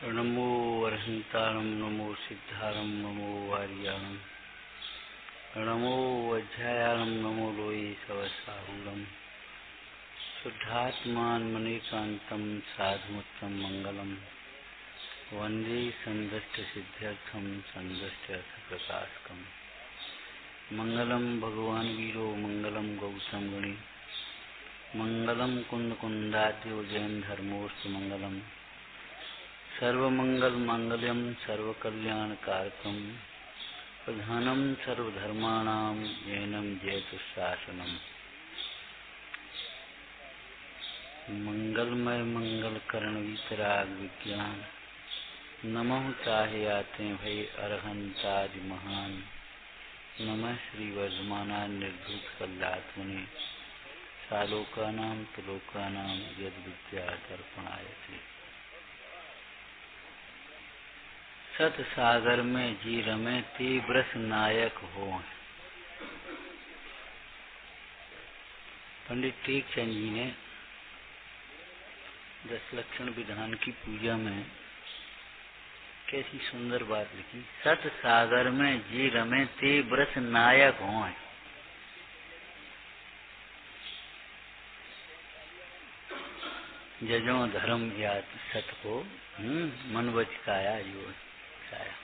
नमो अरहंतारं नमो सिद्धारं नमो वारियाणं नमो वज्रायाणं नमो लोये सवसाहुलं शुद्धात्मान्मनेकान्तं साधुमुत्तम मंगलम वंदे संदष्टसिद्ध्यर्थं संदष्ट्यर्थप्रकाशकम् मंगलम भगवान वीरो मंगलम गौतम गणे मंगलम कुंद कुंडाद्यो जैन धर्मोस्तु मंगलम सर्वमंगल मांगल्यम सर्वकल्याणकारकम प्रधानम सर्वधर्माणां जैनम जयतु शासनम। मंगलमय मंगल करण वितराग विज्ञान नमः चाहे आते भय अरहंतादि महान नमः श्री वर्धमाना निर्भूत कल्यात्मने सालोकानां तुलोकानां यद विद्या दर्पणायते। सत सागर में जी रमे ते ब्रस नायक हो। पंडित टेकचंद जी ने दशलक्षण विधान की पूजा में कैसी सुंदर बात लिखी। सत सागर में जी रमे ते ब्रस नायक हो। जजों धर्म या सत को मन वच काया यो छाया।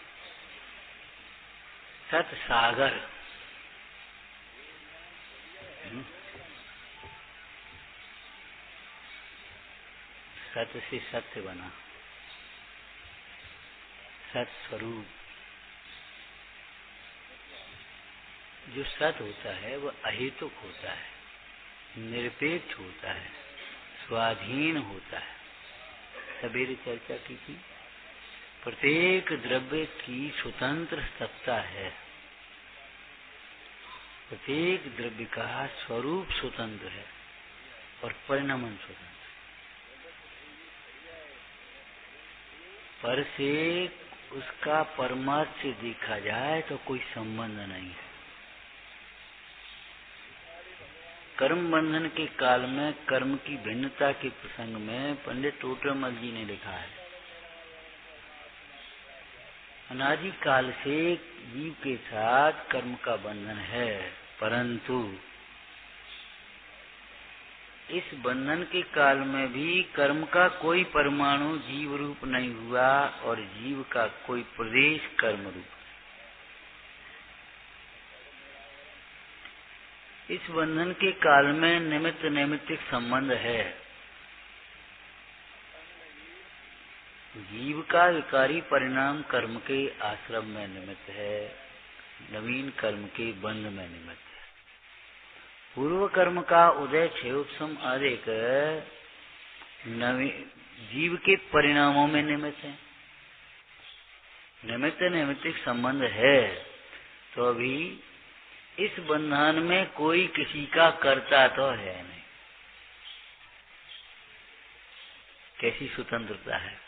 सत सागर सत से सत्य बना। सत स्वरूप जो सत होता है वह अहेतुक होता है, निरपेक्ष होता है, स्वाधीन होता है। सवेरे चर्चा की थी, प्रत्येक द्रव्य की स्वतंत्र सत्ता है। प्रत्येक द्रव्य का स्वरूप स्वतंत्र है और परिणामन स्वतंत्र। पर से उसका परमार्थ से देखा जाए तो कोई संबंध नहीं है। कर्म बंधन के काल में कर्म की भिन्नता के प्रसंग में पंडित टोटरमल जी ने लिखा है, अनादि काल से जीव के साथ कर्म का बंधन है, परंतु इस बंधन के काल में भी कर्म का कोई परमाणु जीव रूप नहीं हुआ और जीव का कोई प्रदेश कर्म रूप। इस बंधन के काल में निमित्त नैमित्तिक संबंध है। जीव का विकारी परिणाम कर्म के आश्रम में निमित्त है, नवीन कर्म के बंध में निमित्त है। पूर्व कर्म का उदय क्षेयोपम अधिक जीव के परिणामों में निमित्त है। निमित्त नैमित्तिक संबंध है तो अभी इस बंधन में कोई किसी का कर्ता तो है नहीं। कैसी स्वतंत्रता है।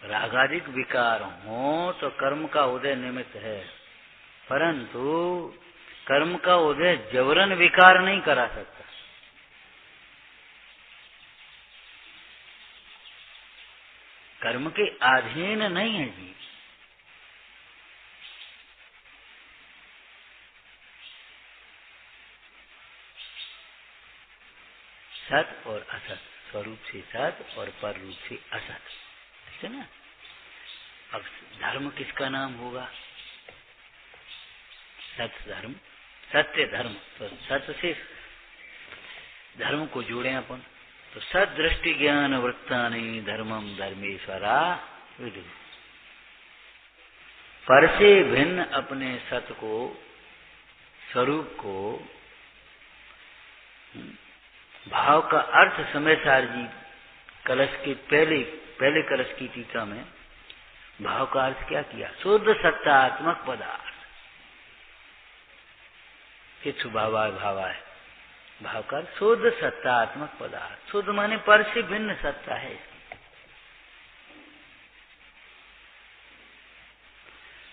रागादिक विकार हो तो कर्म का उदय निमित्त है, परंतु कर्म का उदय जबरन विकार नहीं करा सकता। कर्म के अधीन नहीं है जीव। सत और असत, स्वरूप से सत और पर रूप से असत, है ना। अब धर्म किसका नाम होगा? सत धर्म, सत्य धर्म। तो सत से धर्म को जोड़े अपन, तो सत दृष्टि ज्ञान वृत्तानि धर्मम धर्मेश्वरा विदु। पर से भिन्न अपने सत को, स्वरूप को, भाव का अर्थ समय सार जी कलश के पहले कलश की टीका में भाव का अर्थ क्या किया? शुद्ध सत्तात्मक पदार्थ। किच्छु भावाय भावाय, भाव का शुद्ध सत्तात्मक पदार्थ। शुद्ध माने पर से भिन्न सत्ता है इसकी।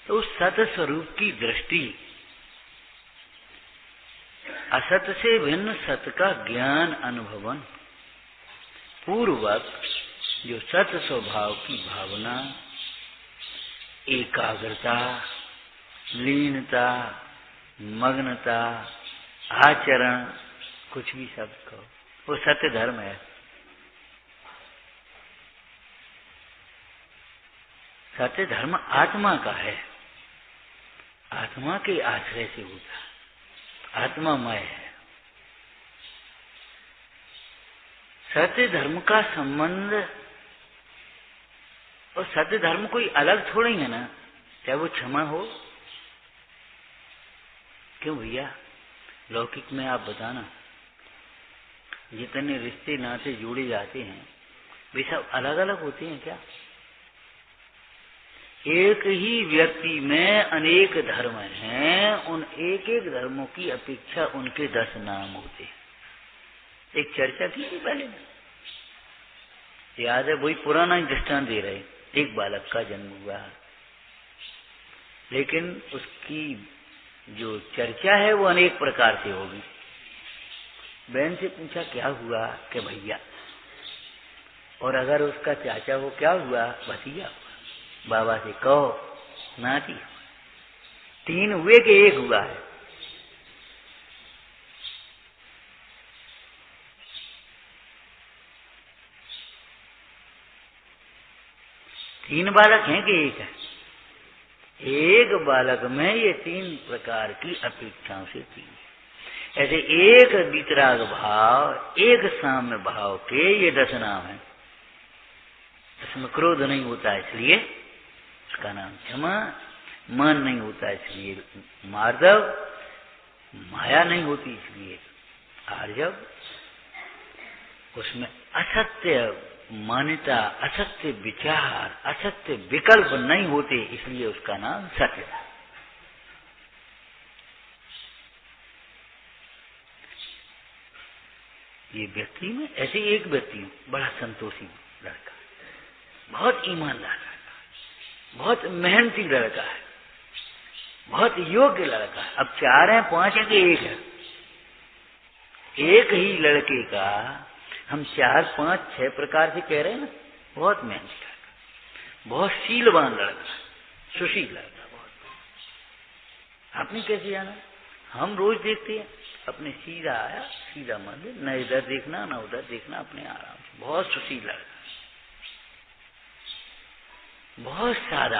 तो उस सत स्वरूप की दृष्टि असत से भिन्न सत का ज्ञान अनुभवन पूर्वक जो सत स्वभाव की भावना, एकाग्रता, लीनता, मग्नता, आचरण, कुछ भी शब्द कहो, वो सत्य धर्म है। सत्य धर्म आत्मा का है, आत्मा के आश्रय से होता है, आत्मामय है। सत्य धर्म का संबंध, और सत्य धर्म कोई अलग थोड़ी है ना, चाहे वो क्षमा हो। क्यों भैया, लौकिक में आप बताना, जितने रिश्ते नाते जोड़े जाते हैं वे सब अलग अलग होते हैं क्या? एक ही व्यक्ति में अनेक धर्म हैं, उन एक एक धर्मों की अपेक्षा उनके 10 नाम होते हैं। एक चर्चा की थी पहले, याद है? वही पुराना ही दृष्टांत दे रहे। एक बालक का जन्म हुआ, लेकिन उसकी जो चर्चा है वो अनेक प्रकार से होगी। बहन से पूछा क्या हुआ, कि भैया, और अगर उसका चाचा हो क्या हुआ, भतीजा हुआ। बाबा से कहो, नाती। 3 हुए कि 1 हुआ है? तीन बालक हैं कि 1 है? 1 बालक में ये 3 प्रकार की अपेक्षाओं से थी। ऐसे एक वितराग भाव, एक साम्य भाव के ये 10 नाम है। इसमें क्रोध नहीं होता इसलिए उसका नाम क्षमा, मान नहीं होता इसलिए मार्दव, माया नहीं होती इसलिए आर्जव, उसमें असत्य मान्यता, असत्य विचार, असत्य विकल्प नहीं होते इसलिए उसका नाम सत्य है। ये व्यक्ति में ऐसे एक व्यक्ति बड़ा संतोषी लड़का, बहुत ईमानदार लड़का, बहुत मेहनती लड़का है, बहुत योग्य लड़का है। अब 4 हैं, 5 हैं कि 1 है? एक ही लड़के का हम 4, 5, 6 प्रकार से कह रहे हैं ना। बहुत मेहनती लड़का, बहुत शीलवान लड़का, सुशील लड़का, बहुत। आपने कैसे जाना? हम रोज देखते हैं, अपने सीधा आया, सीधा मंदिर, न इधर देखना न उधर देखना, अपने आराम से। बहुत सुशील लड़का, बहुत सादा,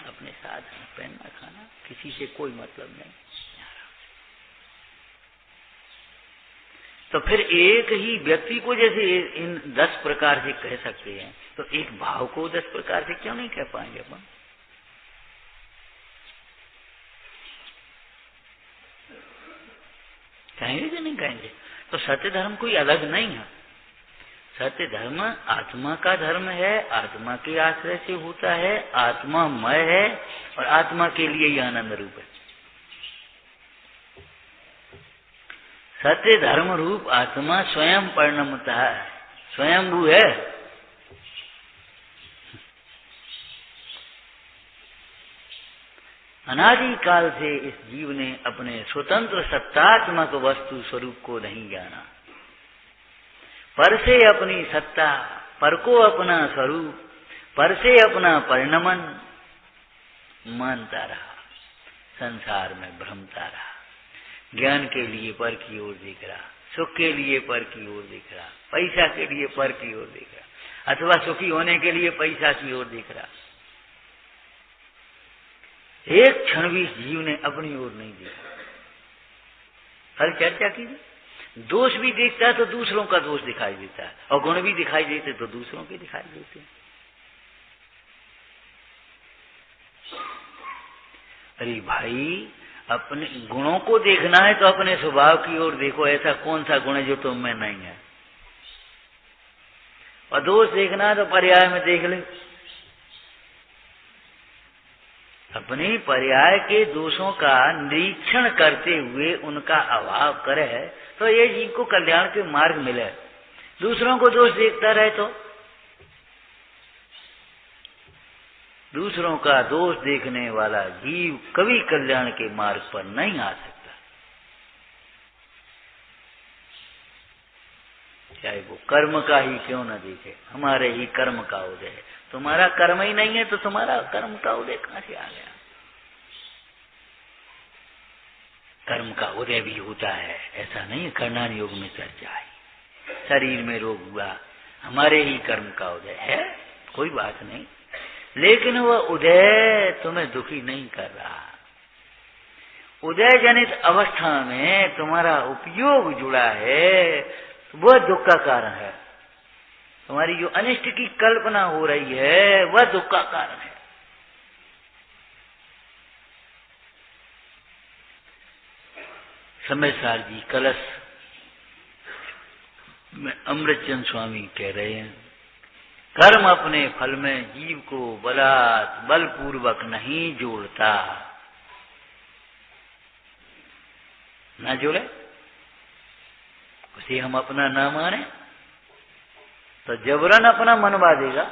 अपने साथ पहनना खाना, किसी से कोई मतलब नहीं। तो फिर एक ही व्यक्ति को जैसे इन 10 प्रकार से कह सकते हैं, तो एक भाव को 10 प्रकार से क्यों नहीं कह पाएंगे अपन? कहेंगे कि नहीं कहेंगे? तो सत्य धर्म कोई अलग नहीं है। सत्य धर्म आत्मा का धर्म है, आत्मा के आश्रय से होता है, आत्मामय है और आत्मा के लिए ही आनंद रूप है। सत्य धर्म रूप आत्मा स्वयं परिणमता है, स्वयंभू है। अनादि काल से इस जीव ने अपने स्वतंत्र सत्तात्मक वस्तु स्वरूप को नहीं जाना। पर से अपनी सत्ता, पर को अपना स्वरूप, पर से अपना परिणमन मानता रहा, संसार में भ्रमता रहा। ज्ञान के लिए पर की ओर देख रहा, सुख के लिए पर की ओर देख रहा, पैसा के लिए पर की ओर देख रहा, अथवा सुखी होने के लिए पैसा की ओर देख रहा। एक क्षण भी जीव ने अपनी ओर नहीं देखा। कल चर्चा की, दोष भी देखता है तो दूसरों का दोष दिखाई देता है, और गुण भी दिखाई देते तो दूसरों के दिखाई देते हैं। अरे भाई, अपने गुणों को देखना है तो अपने स्वभाव की ओर देखो, ऐसा कौन सा गुण है जो तुम में नहीं है। और दोष देखना है तो पर्याय में देख ले, अपने पर्याय के दोषों का निरीक्षण करते हुए उनका अभाव करे तो ये जीव को कल्याण के मार्ग मिले। दूसरों को दोष देखता रहे तो दूसरों का दोष देखने वाला जीव कभी कल्याण के मार्ग पर नहीं आ सकता। चाहे वो कर्म का ही क्यों न दिखे, हमारे ही कर्म का उदय है। तुम्हारा कर्म ही नहीं है तो तुम्हारा कर्म का उदय कहां से आ गया? कर्म का उदय भी होता है, ऐसा नहीं। कर्णान योग में चर्चा है, शरीर में रोग हुआ, हमारे ही कर्म का उदय है, कोई बात नहीं। लेकिन वह उदय तुम्हें दुखी नहीं कर रहा। उदय जनित अवस्था में तुम्हारा उपयोग जुड़ा है, वह दुख का कारण है। तुम्हारी जो अनिष्ट की कल्पना हो रही है वह दुख का कारण है। समयसार जी कलश में अमृतचंद स्वामी कह रहे हैं, कर्म अपने फल में जीव को बलपूर्वक नहीं जोड़ता। ना जोड़े, उसे हम अपना ना माने तो जबरन अपना मनवा देगा।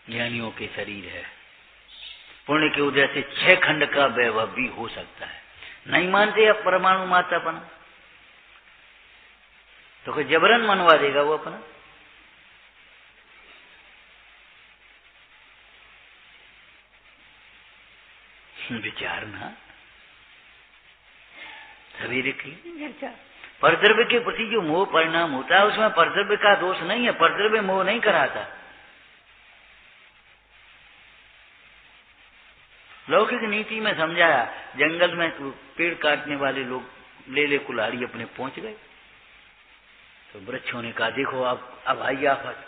ज्ञानियों के शरीर है, पुण्य के उदय से 6 खंड का वैभव भी हो सकता है। नहीं मानते अब परमाणु मात्रापन, तो कोई जबरन मनवा देगा वो अपना। विचारना सवेरे की चर्चा। परद्रव्य के प्रति जो मोह परिणाम होता है उसमें परद्रव्य का दोष नहीं है, परद्रव्य मोह नहीं कराता। लौकिक नीति में समझाया, जंगल में पेड़ काटने वाले लोग ले कुल्हाड़ी अपने पहुंच गए, तो वृक्षों ने कहा देखो अब आई आफत।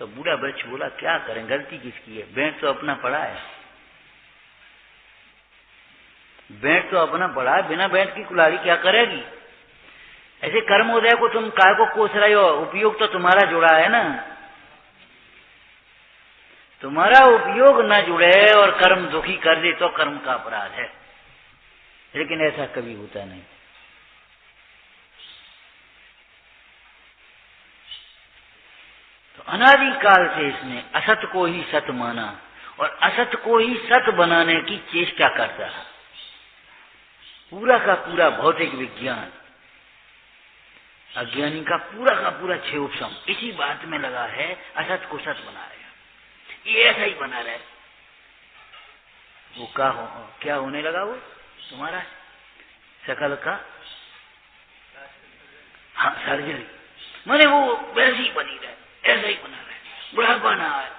तो बूढ़ा वृक्ष बोला क्या करें, गलती किसकी है? बैंड तो अपना पड़ा है, बैंड तो अपना पड़ा है, बिना बैंड की कुल्हाड़ी क्या करेगी? ऐसे कर्मोदय को तुम काय को कोस रहे हो? उपयोग तो तुम्हारा जुड़ा है ना। तुम्हारा उपयोग न जुड़े और कर्म दुखी कर दे तो कर्म का अपराध है, लेकिन ऐसा कभी होता नहीं। तो अनादिकाल से इसने असत को ही सत माना और असत को ही सत बनाने की चेष्टा करता है। पूरा का पूरा भौतिक विज्ञान अज्ञानी का पूरा क्षोभसम इसी बात में लगा है, असत को सत बना रहे, ये ऐसा ही बना रहे। वो क्या होने लगा? वो तुम्हारा शकल का सर्जरी, माने वो वैसे ही बनी रहे, ऐसा ही बना रहे, बुढ़ापा ना आए,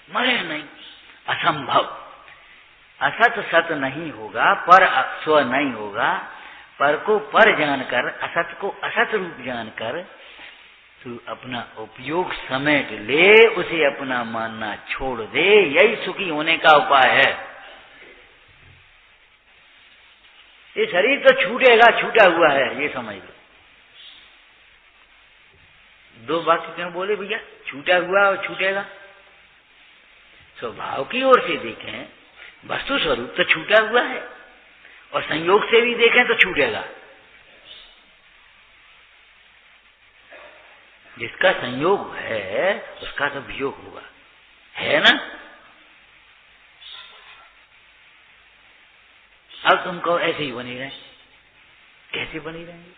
मरे नहीं, असंभव। असत सत नहीं होगा, पर स्व नहीं होगा, पर को पर जानकर, असत को असत रूप जानकर तू अपना उपयोग समेट ले, उसे अपना मानना छोड़ दे, यही सुखी होने का उपाय है। ये शरीर तो छूटेगा, छूटा हुआ है, ये समझ लो। 2 वाक्य क्यों बोले भैया? छूटा हुआ और छूटेगा। स्वभाव की ओर से देखें, वस्तु स्वरूप तो छूटा हुआ है, और संयोग से भी देखें तो छूटेगा। जिसका संयोग है उसका तो वियोग होगा, है ना? अब तुम कहो ऐसे ही बनी रहे, कैसे बनी रहेंगे?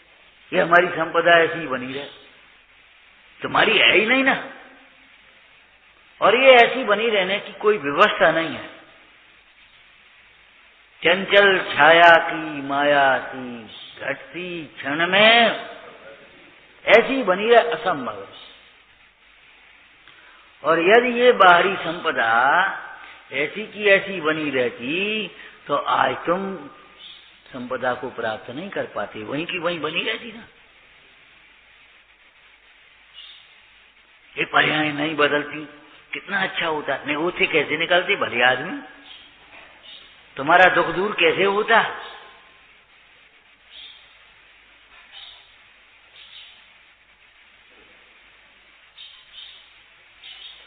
ये हमारी संपदा ऐसी ही बनी रहे, तुम्हारी है ही नहीं ना। और ये ऐसी बनी रहने की कोई व्यवस्था नहीं है। चंचल छाया की माया सी घटती क्षण में ऐसी बनी रहे, असंभव। और यदि ये बाहरी संपदा ऐसी की ऐसी बनी रहती तो आज तुम संपदा को प्राप्त नहीं कर पाते, वहीं की वहीं बनी रहती ना। ये पर्याय नहीं बदलती, कितना अच्छा होता। नहीं से कैसे निकलते भले आदमी, तुम्हारा दुख दूर कैसे होता?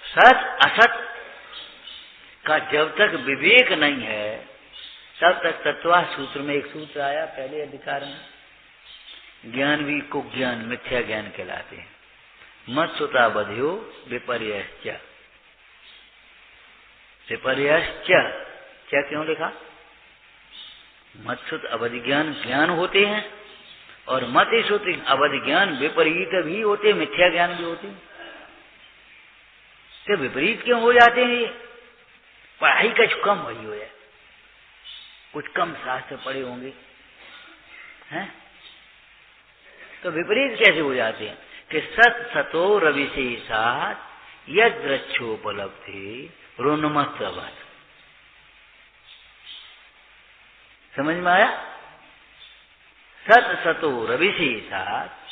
सत असत का जब तक विवेक नहीं है तब तक तत्वा सूत्र में एक सूत्र आया पहले अधिकार में, ज्ञान भी को ज्ञान मिथ्या ज्ञान कहलाते हैं। मत सुता बध्यो विपर्यश्च, विपर्यश्च क्या क्यों लिखा? मत श्रुत अवधि ज्ञान ज्ञान होते हैं, और मत श्रुत अवधि ज्ञान विपरीत भी होते, मिथ्या ज्ञान भी होते। तो विपरीत क्यों हो जाते हैं? ये पढ़ाई का कम हुई हो, कुछ कम शास्त्र पढ़े होंगे हैं, तो विपरीत कैसे हो जाते हैं? कि सत सतो रविशेषात् यद्रक्षोपलब्धे रुन्मत्तवत्। समझ में आया? सत सतो रविशेषात्,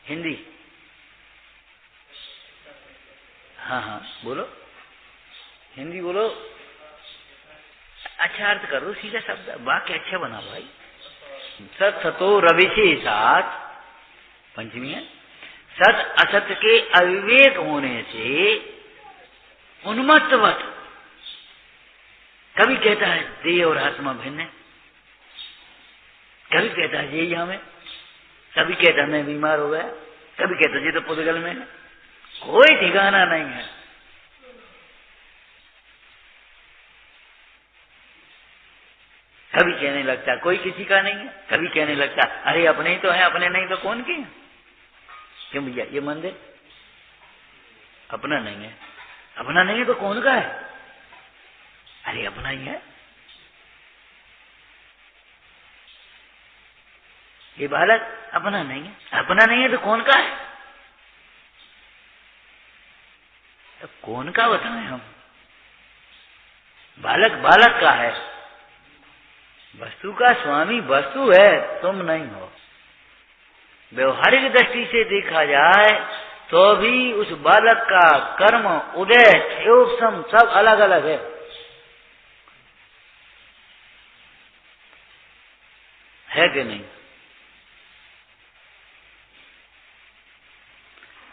हिंदी, हाँ हाँ बोलो, हिंदी बोलो। अच्छा अर्थ करो, सीधा शब्द, वाक्य अच्छा बना भाई। सत सतो रविशेषात्, पंचमी है, सत असत के अविवेक होने से उन्मत्तवत्। कभी कहता है देह और आत्मा भिन्न है, कभी कहता है यही हमें, कभी कहता है मैं बीमार हो गया, कभी कहता है ये तो पुद्गल में है, कोई ठिकाना नहीं है। कभी कहने लगता कोई किसी का नहीं है, कभी कहने लगता अरे अपने ही तो है, अपने नहीं तो कौन के हैं? क्यों भैया ये मंदिर अपना नहीं है, अपना नहीं है तो कौन का है? अरे अपना ही है। ये बालक अपना नहीं है, अपना नहीं है तो कौन का है? तो कौन का बताएं हम? बालक बालक का है, वस्तु का स्वामी वस्तु है, तुम नहीं हो। व्यवहारिक दृष्टि से देखा जाए तो भी उस बालक का कर्म उदय एवं सब अलग अलग है कि नहीं?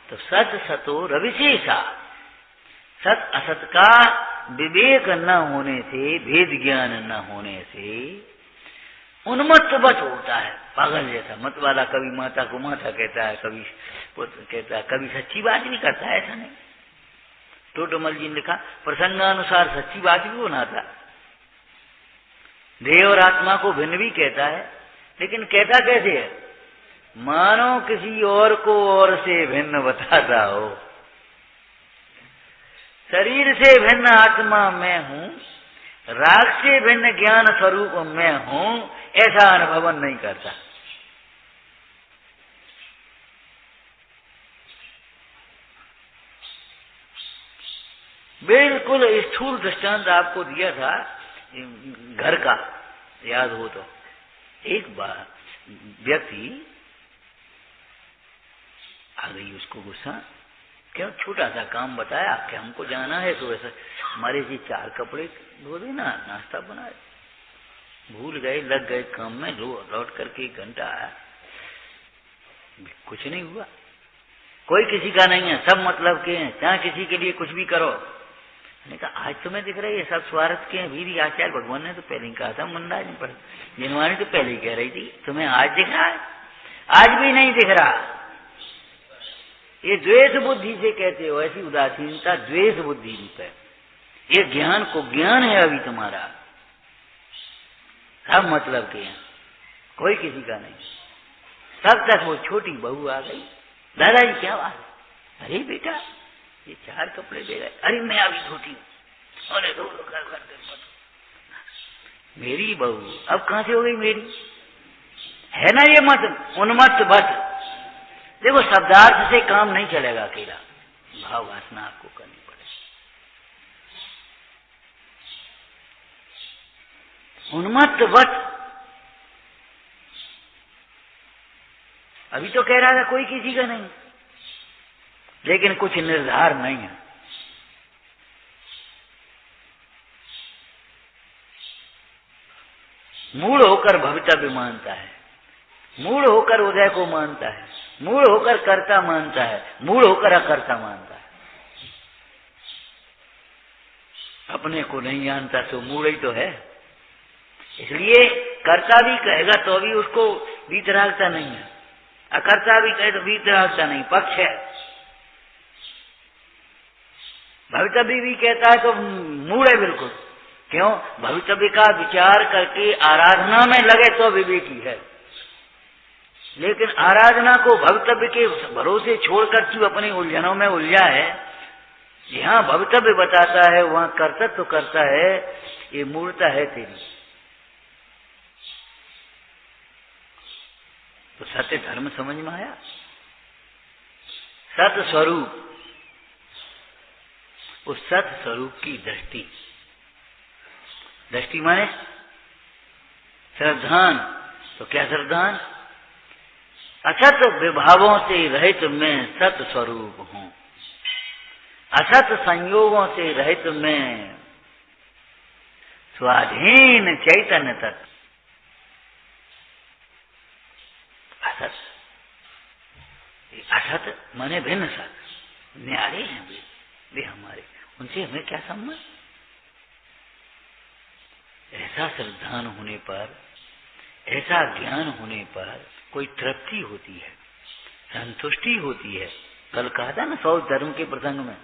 तो सत सतो रविशेषा, सत असत का विवेक न होने से, भेद ज्ञान न होने से उन्मत्तवत होता है, पागल जैसा। मत वाला कभी माता को माता कहता है, कभी पुत्र कहता है, कभी सच्ची बात भी करता है, ऐसा नहीं। टोटोमल जी ने लिखा प्रसंगानुसार सच्ची बात भी बनाता, देह और आत्मा को भिन्न भी कहता है, लेकिन कहता कैसे है? मानो किसी और को और से भिन्न बताता हो। शरीर से भिन्न आत्मा मैं हूं, राग से भिन्न ज्ञान स्वरूप मैं हूं, ऐसा अनुभव नहीं करता। बिल्कुल स्थूल दृष्टांत आपको दिया था घर का, याद हो तो। एक बार व्यक्ति आ गई, उसको गुस्सा, क्या छोटा सा काम बताया कि हमको जाना है तो ऐसा हमारे जी 4 कपड़े धो देना, नाश्ता बना, भूल गए, लग गए काम में, लौट करके 1 घंटा आया, कुछ नहीं हुआ। कोई किसी का नहीं है, सब मतलब के हैं, चाहे किसी के लिए कुछ भी करो। मैंने कहा आज तुम्हें दिख रहा है ये सब स्वार्थ के हैं। वीर आचार्य भगवान ने तो पहले ही कहा था, मंदाज नहीं पढ़, जिनवानी तो पहले ही कह रही थी, तुम्हें आज दिख रहा है? आज भी नहीं दिख रहा। ये द्वेष बुद्धि से कहते हो, ऐसी उदासीनता द्वेष बुद्धि रूप है। ये ज्ञान को ज्ञान है अभी तुम्हारा, सब मतलब के हैं, कोई किसी का नहीं। तब तक वो छोटी बहू आ गई, दादाजी क्या बात है? अरे बेटा ये 4 कपड़े दे गए, अरे मैं अभी धोती हूँ, अरे धो लो कर मेरी बहू अब कहां से हो गई मेरी? है ना ये मत उन्मत्त बस। देखो शब्दार्थ से काम नहीं चलेगा, अकेला भाव वासना आपको करनी पड़ेगी। उन्मत्त वत, अभी तो कह रहा था कोई किसी का नहीं, लेकिन कुछ निर्धार नहीं है। मूढ़ होकर भवितव्य मानता है, मूढ़ होकर उदय को मानता है, मूढ़ होकर कर्ता मानता है, मूढ़ होकर अकर्ता मानता है। अपने को नहीं जानता तो मूढ़ ही तो है। इसलिए कर्ता भी कहेगा तो भी उसको वीतरागता नहीं है, अकर्ता भी कहे तो वीतरागता नहीं, पक्ष है। भवितव्य भी कहता है तो मूढ़ है बिल्कुल, क्यों? भवितव्य का विचार करके आराधना में लगे तो विवेकी है, लेकिन आराधना को भवितव्य के भरोसे छोड़कर तू अपनी उलझनों में उलझा है। जहाँ भवितव्य बताता है वहाँ कर्तव्य तो करता है, ये मूर्ता है तेरी। तो सत्य धर्म समझ में आया? सत स्वरूप, उस सत स्वरूप की दृष्टि, दृष्टि माने श्रद्धान। तो क्या श्रद्धान? असत विभावों से रहित मैं सत स्वरूप हूं, असत संयोगों से रहित मैं स्वाधीन चैतन्य तत्व। असत, असत माने भिन्न सत, न्यारे हैं वे हमारे, उनसे हमें क्या संबंध? ऐसा श्रद्धान होने पर, ऐसा ज्ञान होने पर कोई तृप्ति होती है, संतुष्टि होती है। कल कहा था ना सौ धर्म के प्रसंग में,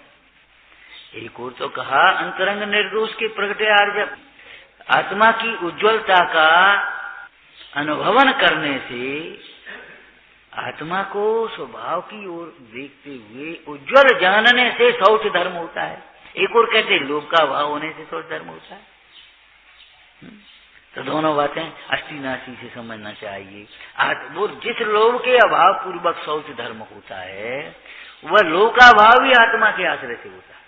एक और तो कहा अंतरंग निर्दोष के प्रगटे आर्जव। आत्मा की उज्ज्वलता का अनुभवन करने से आत्मा को स्वभाव की ओर देखते हुए उज्ज्वल जानने से शौच धर्म होता है। एक और कहते लोभ का अभाव होने से शौच धर्म होता है। तो दोनों बातें अष्टी नासी से समझना चाहिए। वो जिस लोभ के अभाव पूर्वक शौच धर्म होता है, वह लोभ का अभाव भी आत्मा के आश्रय से होता है।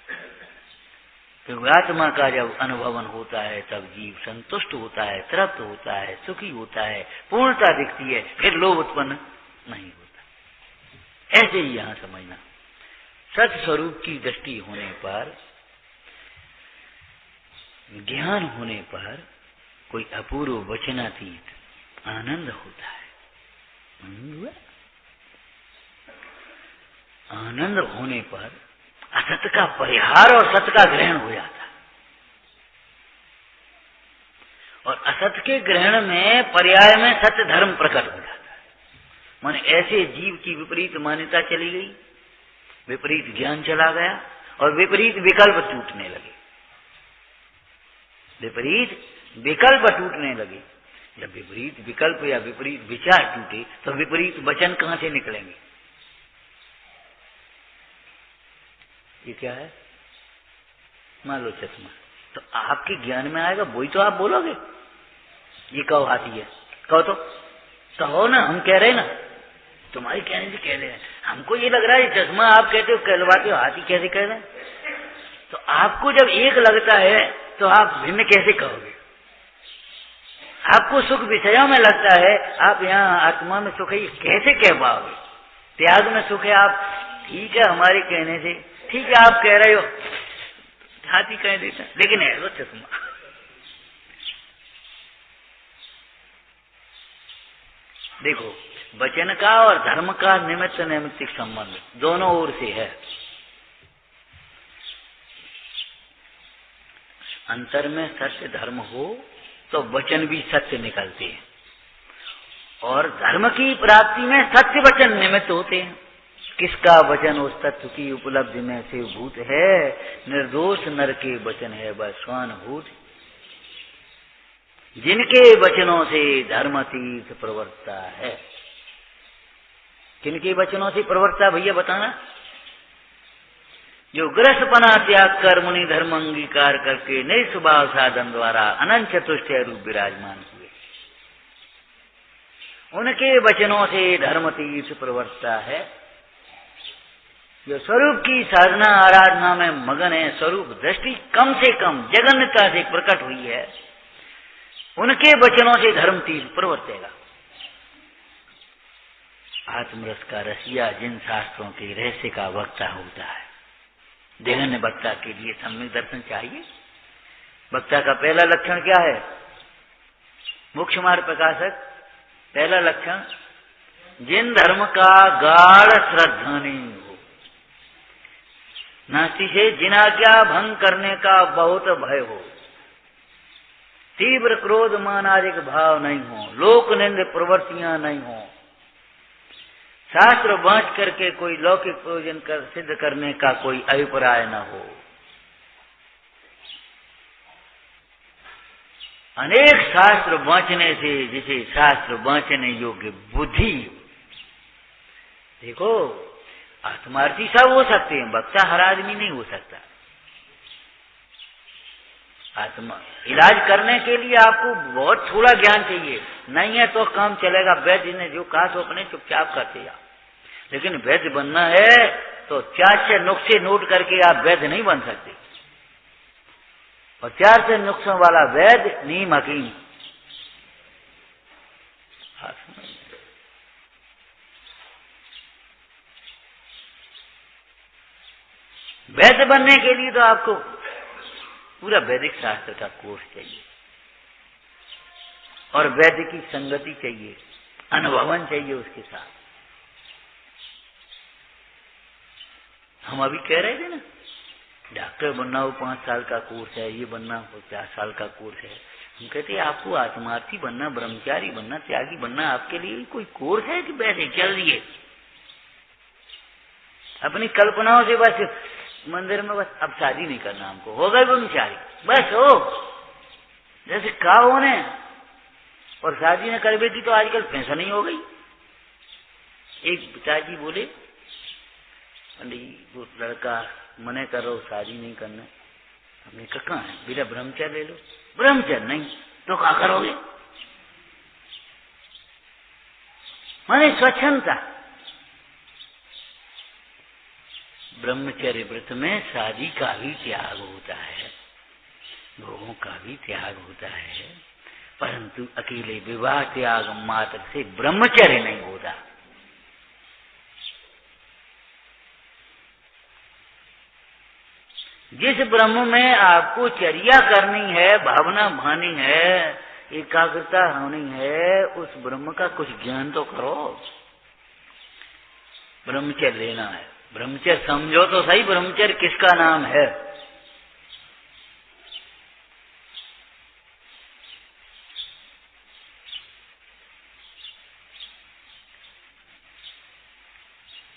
क्योंकि आत्मा का जब अनुभवन होता है तब जीव संतुष्ट होता है, तृप्त होता है, सुखी होता है, पूर्णता दिखती है, फिर लोभ उत्पन्न नहीं होता। ऐसे ही यहां समझना, सत स्वरूप की दृष्टि होने पर, ज्ञान होने पर कोई अपूर्व वचनातीत आनंद होता है। आनंद होने पर असत का परिहार और सत का ग्रहण हो जाता है, और असत के ग्रहण में पर्याय में सत्य धर्म प्रकट हो जाता है। माने ऐसे जीव की विपरीत मान्यता चली गई, विपरीत ज्ञान चला गया और विपरीत विकल्प टूटने लगे, विपरीत विकल्प टूटने लगे। जब विपरीत विकल्प या विपरीत विचार टूटे तो विपरीत वचन कहां से निकलेंगे? ये क्या है? मान लो चश्मा, तो आपके ज्ञान में आएगा वही तो आप बोलोगे। ये कहो हाथी है, कहो ना, हम कह रहे हैं ना, तुम्हारे कहने से कह रहे हैं, हमको ये लग रहा है चश्मा आप कहते हो, कहलवाते हो, हाथी कैसे कह रहे हैं? तो आपको जब एक लगता है तो आप भिन्न कैसे कहोगे? आपको सुख विषयों में लगता है, आप यहाँ आत्मा में सुख है कैसे कह पाओगे? त्याग में सुख है, आप ठीक है हमारे कहने से, ठीक है आप कह रहे हो, हाथी कह देता, लेकिन है वो चश्मा। देखो, वचन का और धर्म का निमित्त नैमित्तिक संबंध दोनों ओर से है। अंतर में सत्य धर्म हो तो वचन भी सत्य निकलते हैं, और धर्म की प्राप्ति में सत्य वचन निमित्त होते हैं। किसका वचन उस तत्व की उपलब्धि में से भूत है? निर्दोष नर के वचन है वह स्वानुभूत, जिनके वचनों से धर्म तीर्थ प्रवर्तता है। किनके वचनों से प्रवर्तता भैया बताना? जो गृहस्थपना त्याग कर मुनि धर्म अंगीकार करके नए स्वभाव साधन द्वारा अनंत चतुष्टय रूप विराजमान हुए, उनके वचनों से धर्म तीर्थ प्रवर्तता है। जो स्वरूप की साधना आराधना में मगन है, स्वरूप दृष्टि कम से कम जगन्यता से प्रकट हुई है, उनके वचनों से धर्म तीर्थ प्रवर्तेगा। आत्मरस का रसिया जिन शास्त्रों के रहस्य का वक्ता होता है, देहन वक्ता के लिए सम्यक दर्शन चाहिए। वक्ता का पहला लक्षण क्या है? मोक्ष मार्ग प्रकाशक पहला लक्षण, जिन धर्म का गाढ़ श्रद्धा नहीं हो, नास्ति से जिनाज्ञा भंग करने का बहुत भय हो, तीव्र क्रोध मानादिक भाव नहीं हो, लोक निंद प्रवृत्तियां नहीं हो, शास्त्र बांट करके कोई लौकिक प्रयोजन कर सिद्ध करने का कोई अभिप्राय न हो, अनेक शास्त्र बांचने से जिसे शास्त्र बांचने योग्य बुद्धि। देखो आत्मार्थी सब हो सकते हैं, वक्ता हर आदमी नहीं हो सकता। आत्मा इलाज करने के लिए आपको बहुत थोड़ा ज्ञान चाहिए, नहीं है तो काम चलेगा। वैद्य ने जो कहा तो अपने चुपचाप करते जाओ, लेकिन वैद्य बनना है तो 4 नुस्खे नोट करके आप वैद्य नहीं बन सकते। और 4 नुस्खों वाला वैद्य नीम हकीम। वैद्य बनने के लिए तो आपको पूरा वैदिक शास्त्र का कोर्स चाहिए, और वैद्य की संगति चाहिए, अनुभवन चाहिए उसके साथ। हम अभी कह रहे थे ना, डॉक्टर बनना हो 5 साल का कोर्स है, ये बनना हो 4 साल का कोर्स है। हम कहते हैं आपको आत्मार्थी बनना, ब्रह्मचारी बनना, त्यागी बनना आपके लिए कोई कोर्स है कि वैसे चल दिए अपनी कल्पनाओं से बस मंदिर में बस अब शादी नहीं करना हमको, हो गए ब्रह्मचारी बस हो, जैसे कहा होने, और शादी न कर बेटी तो आजकल पेंशन ही हो गई। एक पिताजी बोले पंडित जी वो लड़का मने करो शादी नहीं करना। हमने कहा कहाँ है बेटा, ब्रह्मचर्य ले लो। ब्रह्मचर्य नहीं तो क्या करोगे? माने स्वच्छंदता। ब्रह्मचर्य व्रत में शादी का भी त्याग होता है, भोगों का भी त्याग होता है, परंतु अकेले विवाह त्याग मात्र से ब्रह्मचर्य नहीं होता। जिस ब्रह्म में आपको चर्या करनी है, भावना भानी है, एकाग्रता होनी है, उस ब्रह्म का कुछ ज्ञान तो करो। ब्रह्मचर्य लेना है, ब्रह्मचर्य समझो तो सही, ब्रह्मचर्य किसका नाम है?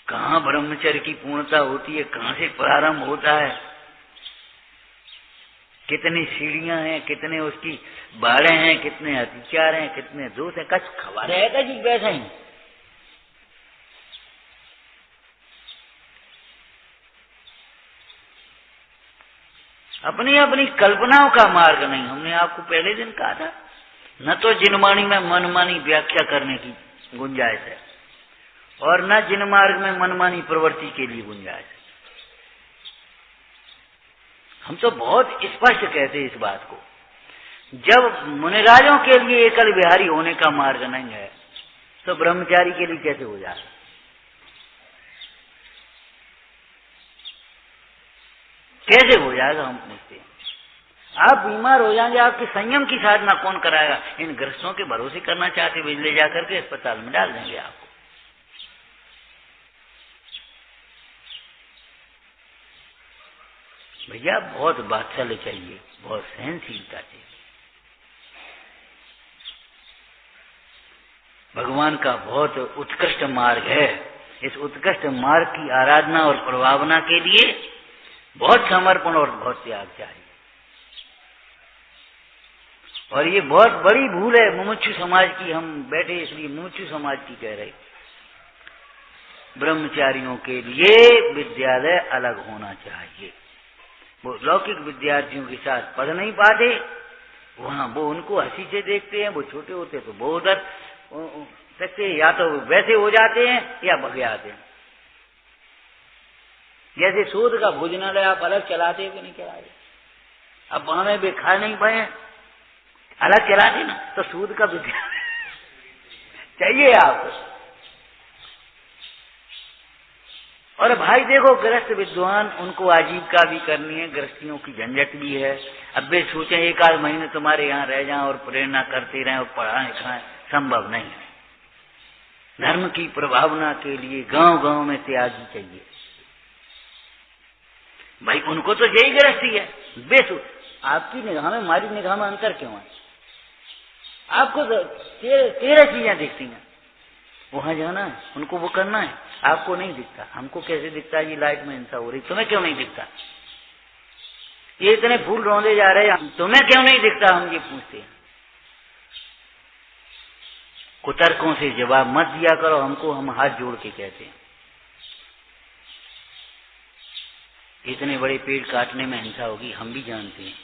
कहाँ ब्रह्मचर्य की पूर्णता होती है, कहाँ से प्रारंभ होता है, कितनी सीढ़ियां हैं, कितने उसकी बाड़े हैं, कितने अतिचार हैं, कितने दोष हैं, कछ खबर है जी वैसे ही। अपनी अपनी कल्पनाओं का मार्ग नहीं। हमने आपको पहले दिन कहा था, न तो जिनमानी में मनमानी व्याख्या करने की गुंजाइश है, और न जिन मार्ग में मनमानी प्रवृत्ति के लिए गुंजाइश है। हम तो बहुत स्पष्ट कहते हैं इस बात को। जब मुनिराजों के लिए एकल विहारी होने का मार्ग नहीं है, तो ब्रह्मचारी के लिए कैसे हो जाए? कैसे हो जाएगा हम पूछते हैं। आप बीमार हो जाएंगे, आपकी संयम की साधना कौन कराएगा? इन ग्रस्तों के भरोसे करना चाहते, बिजली जाकर के अस्पताल में डाल देंगे आपको। भैया बहुत वात्सल्य चाहिए, बहुत सहनशीलता चाहिए। भगवान का बहुत उत्कृष्ट मार्ग है। इस उत्कृष्ट मार्ग की आराधना और प्रभावना के लिए बहुत समर्पण और बहुत त्याग चाहिए। और ये बहुत बड़ी भूल है मुमुक्षु समाज की। हम बैठे इसलिए मुमुक्षु समाज की कह रहे। ब्रह्मचारियों के लिए विद्यालय अलग होना चाहिए। वो लौकिक विद्यार्थियों के साथ पढ़ नहीं पाते, वहां वो उनको हंसी से देखते हैं। वो छोटे होते तो वो उधर सकते, या तो वैसे हो जाते हैं या भग जाते हैं। जैसे शोध का भोजनालय आप अलग चलाते हो कि नहीं चलाते? अब वहां भी खा नहीं पाए, अलग चलाते ना, तो सूद का विद्यालय चाहिए आपको। और भाई देखो, गृहस्थ विद्वान, उनको आजीविका भी करनी है, गृहस्थियों की झंझट भी है। अब वे सोचें 1-8 महीने तुम्हारे यहाँ रह जाएं और प्रेरणा करते रहें और पढ़ाएं लिखाएं, संभव नहीं है। धर्म की प्रभावना के लिए गांव-गांव में त्यागी चाहिए। भाई उनको तो यही गृहस्थी है। बेसो आपकी निगाह में हमारी निगाह में अंतर क्यों है? आपको तो 13 चीजें दिखती हैं। वहां जाना है, उनको वो करना है, आपको नहीं दिखता। हमको कैसे दिखता है? ये लाइट में हिंसा हो रही, तुम्हें क्यों नहीं दिखता? ये इतने फूल रौंदे जा रहे हैं, तुम्हें क्यों नहीं दिखता? हम ये पूछते हैं। कुतर्कों से जवाब मत दिया करो हमको, हम हाथ जोड़ के कहते हैं। इतने बड़े पेड़ काटने में हिंसा होगी हम भी जानते हैं।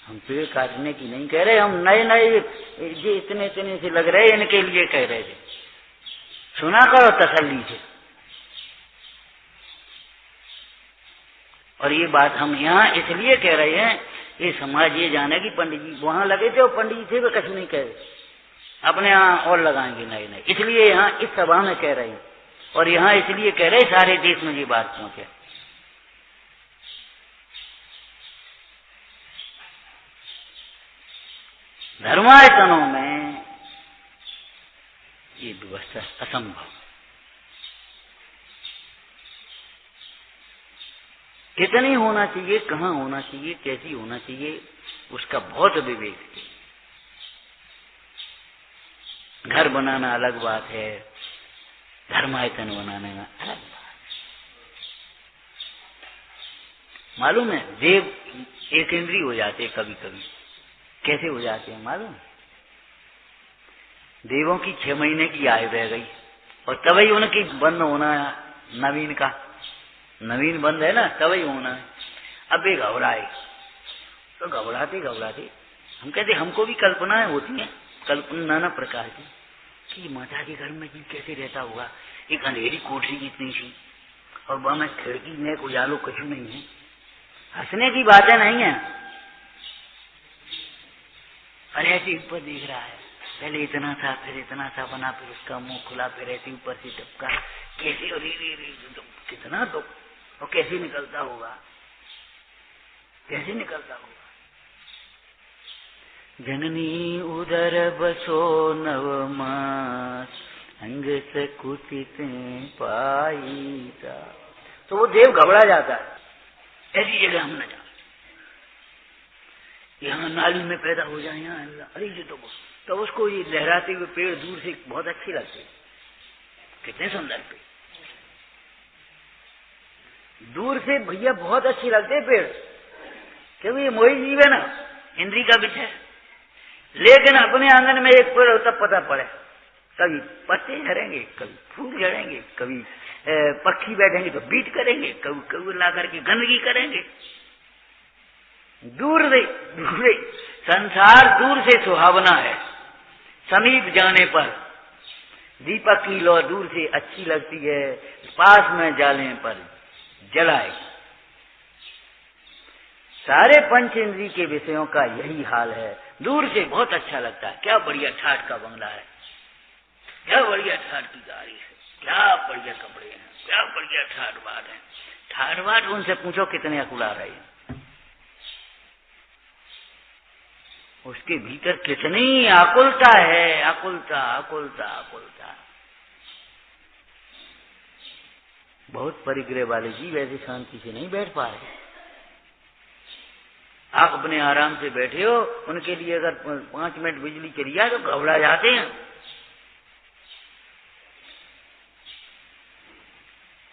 हम पेड़ काटने की नहीं कह रहे, हम नए नए ये इतने इतने से लग रहे इनके लिए कह रहे थे। सुना करो तसल्ली से। और ये बात हम यहाँ इसलिए कह रहे हैं, ये समाज ये जाने कि पंडित जी वहां लगे थे और पंडित जी थे वे कुछ नहीं कह रहे, अपने यहाँ और लगाएंगे नए नए, इसलिए यहाँ इस सभा में कह रहे हैं। और यहाँ इसलिए कह रहे सारे देश में ये बात पहुंचे। धर्मायतनों में ये व्यवस्था असंभव। कितनी होना चाहिए, कहाँ होना चाहिए, कैसी होना चाहिए, उसका बहुत विवेक है। घर बनाना अलग बात है, धर्मायतन बनाने में अलग बात। मालूम है देव एक इंद्रिय हो जाते कभी कभी। कैसे हो जाते हैं मालूम? देवों की 6 महीने की आयु रह गई और तभी उनकी बंद होना नवीन का, नवीन बंद है ना, तभी होना है। अब एक घबराए तो घबराते घबराते हम कहते हमको भी कल्पनाएं होती हैं, कल्पना नाना प्रकार की, कि माता के घर में जी कैसे रहता होगा। एक अंधेरी कोठरी इतनी सी और वहां में खिड़की में उजालो कुछ नहीं है। हंसने की बातें नहीं है। अरे ऐसे ऊपर देख रहा है, पहले इतना था फिर इतना सा बना, फिर उसका मुंह खुला, फिर ऐसे ऊपर से टपका, कैसे और कितना दुख, और कैसे निकलता होगा, कैसे निकलता होगा। जननी उदर बसो नवमास, अंग से कुचित पाई था। तो वो देव घबरा जाता है, ऐसी जगह हम न जाए, यहाँ नाली में पैदा हो जाए यहाँ, अरे ये तो उसको ये लहराते हुए पेड़ दूर से बहुत अच्छे लगते, कितने सुंदर पेड़, दूर से भैया बहुत अच्छे लगते पेड़, क्योंकि ये मोही जीव है ना, इंद्री का विषय। लेकिन अपने आंगन में एक पेड़ होता पता पड़े, कभी पत्ते झड़ेंगे, कभी फूल झड़ेंगे, कभी पक्षी बैठेंगे तो बीट करेंगे, कभी कभी ला करके गंदगी करेंगे। दूर से संसार दूर से सुहावना है, समीप जाने पर दीपक की लौ दूर से अच्छी लगती है, पास में जाने पर जलाए। सारे पंच इंद्री के विषयों का यही हाल है, दूर से बहुत अच्छा लगता है, क्या बढ़िया ठाट का बंगला है, क्या बढ़िया ठाट की गाड़ी है, क्या बढ़िया कपड़े हैं, क्या बढ़िया ठाट बात है। ठाट बात उनसे पूछो कितने अकुला रहे हैं, उसके भीतर कितनी आकुलता है, आकुलता आकुलता आकुलता। बहुत परिग्रह वाले जीव ऐसे शांति से नहीं बैठ पा रहे। आप अपने आराम से बैठे हो, उनके लिए अगर 5 मिनट बिजली चली जाए तो घबरा जाते हैं।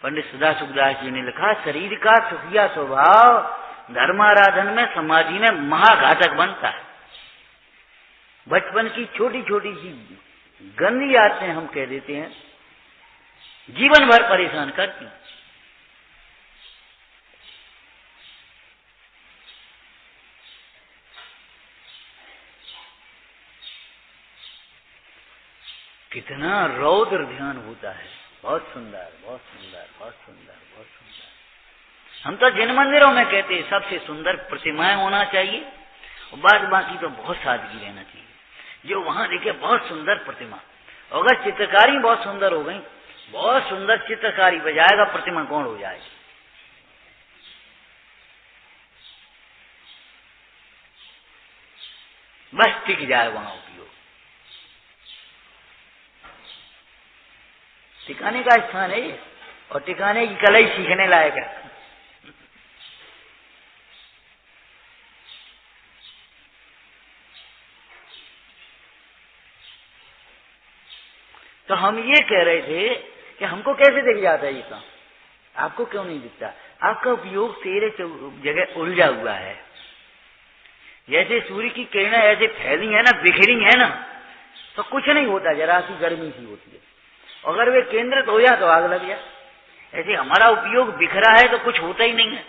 पंडित सदा सुखदास जी ने लिखा, शरीर का सुखिया स्वभाव धर्माराधन में समाधि में महाघातक बनता है। बचपन की छोटी छोटी सी गंदी आदतें हम कह देते हैं, जीवन भर परेशान करती। कितना रौद्र ध्यान होता है, बहुत सुंदर बहुत सुंदर बहुत सुंदर बहुत सुंदर। हम तो जिन मंदिरों में कहते हैं सबसे सुंदर प्रतिमाएं होना चाहिए और बाद बाकी तो बहुत सादगी रहना चाहिए। जो वहां देखे बहुत सुंदर प्रतिमा, अगर चित्रकारी बहुत सुंदर हो गई, बहुत सुंदर चित्रकारी बजाएगा, प्रतिमा कौन हो जाएगी। बस टिक जाए वहां उपयोग, टिकाने का स्थान है और टिकाने की कला ही सीखने लायक है। तो हम ये कह रहे थे कि हमको कैसे दिख जाता है ये काम, आपको क्यों नहीं दिखता? आपका उपयोग तेरे जगह उलझा हुआ है। जैसे सूर्य की किरणें ऐसे फैली है ना, बिखरी है ना, तो कुछ नहीं होता, जरा सी गर्मी सी होती है। अगर वे केंद्रित हो जाए तो आग लग जाए। ऐसे हमारा उपयोग बिखरा है तो कुछ होता ही नहीं है,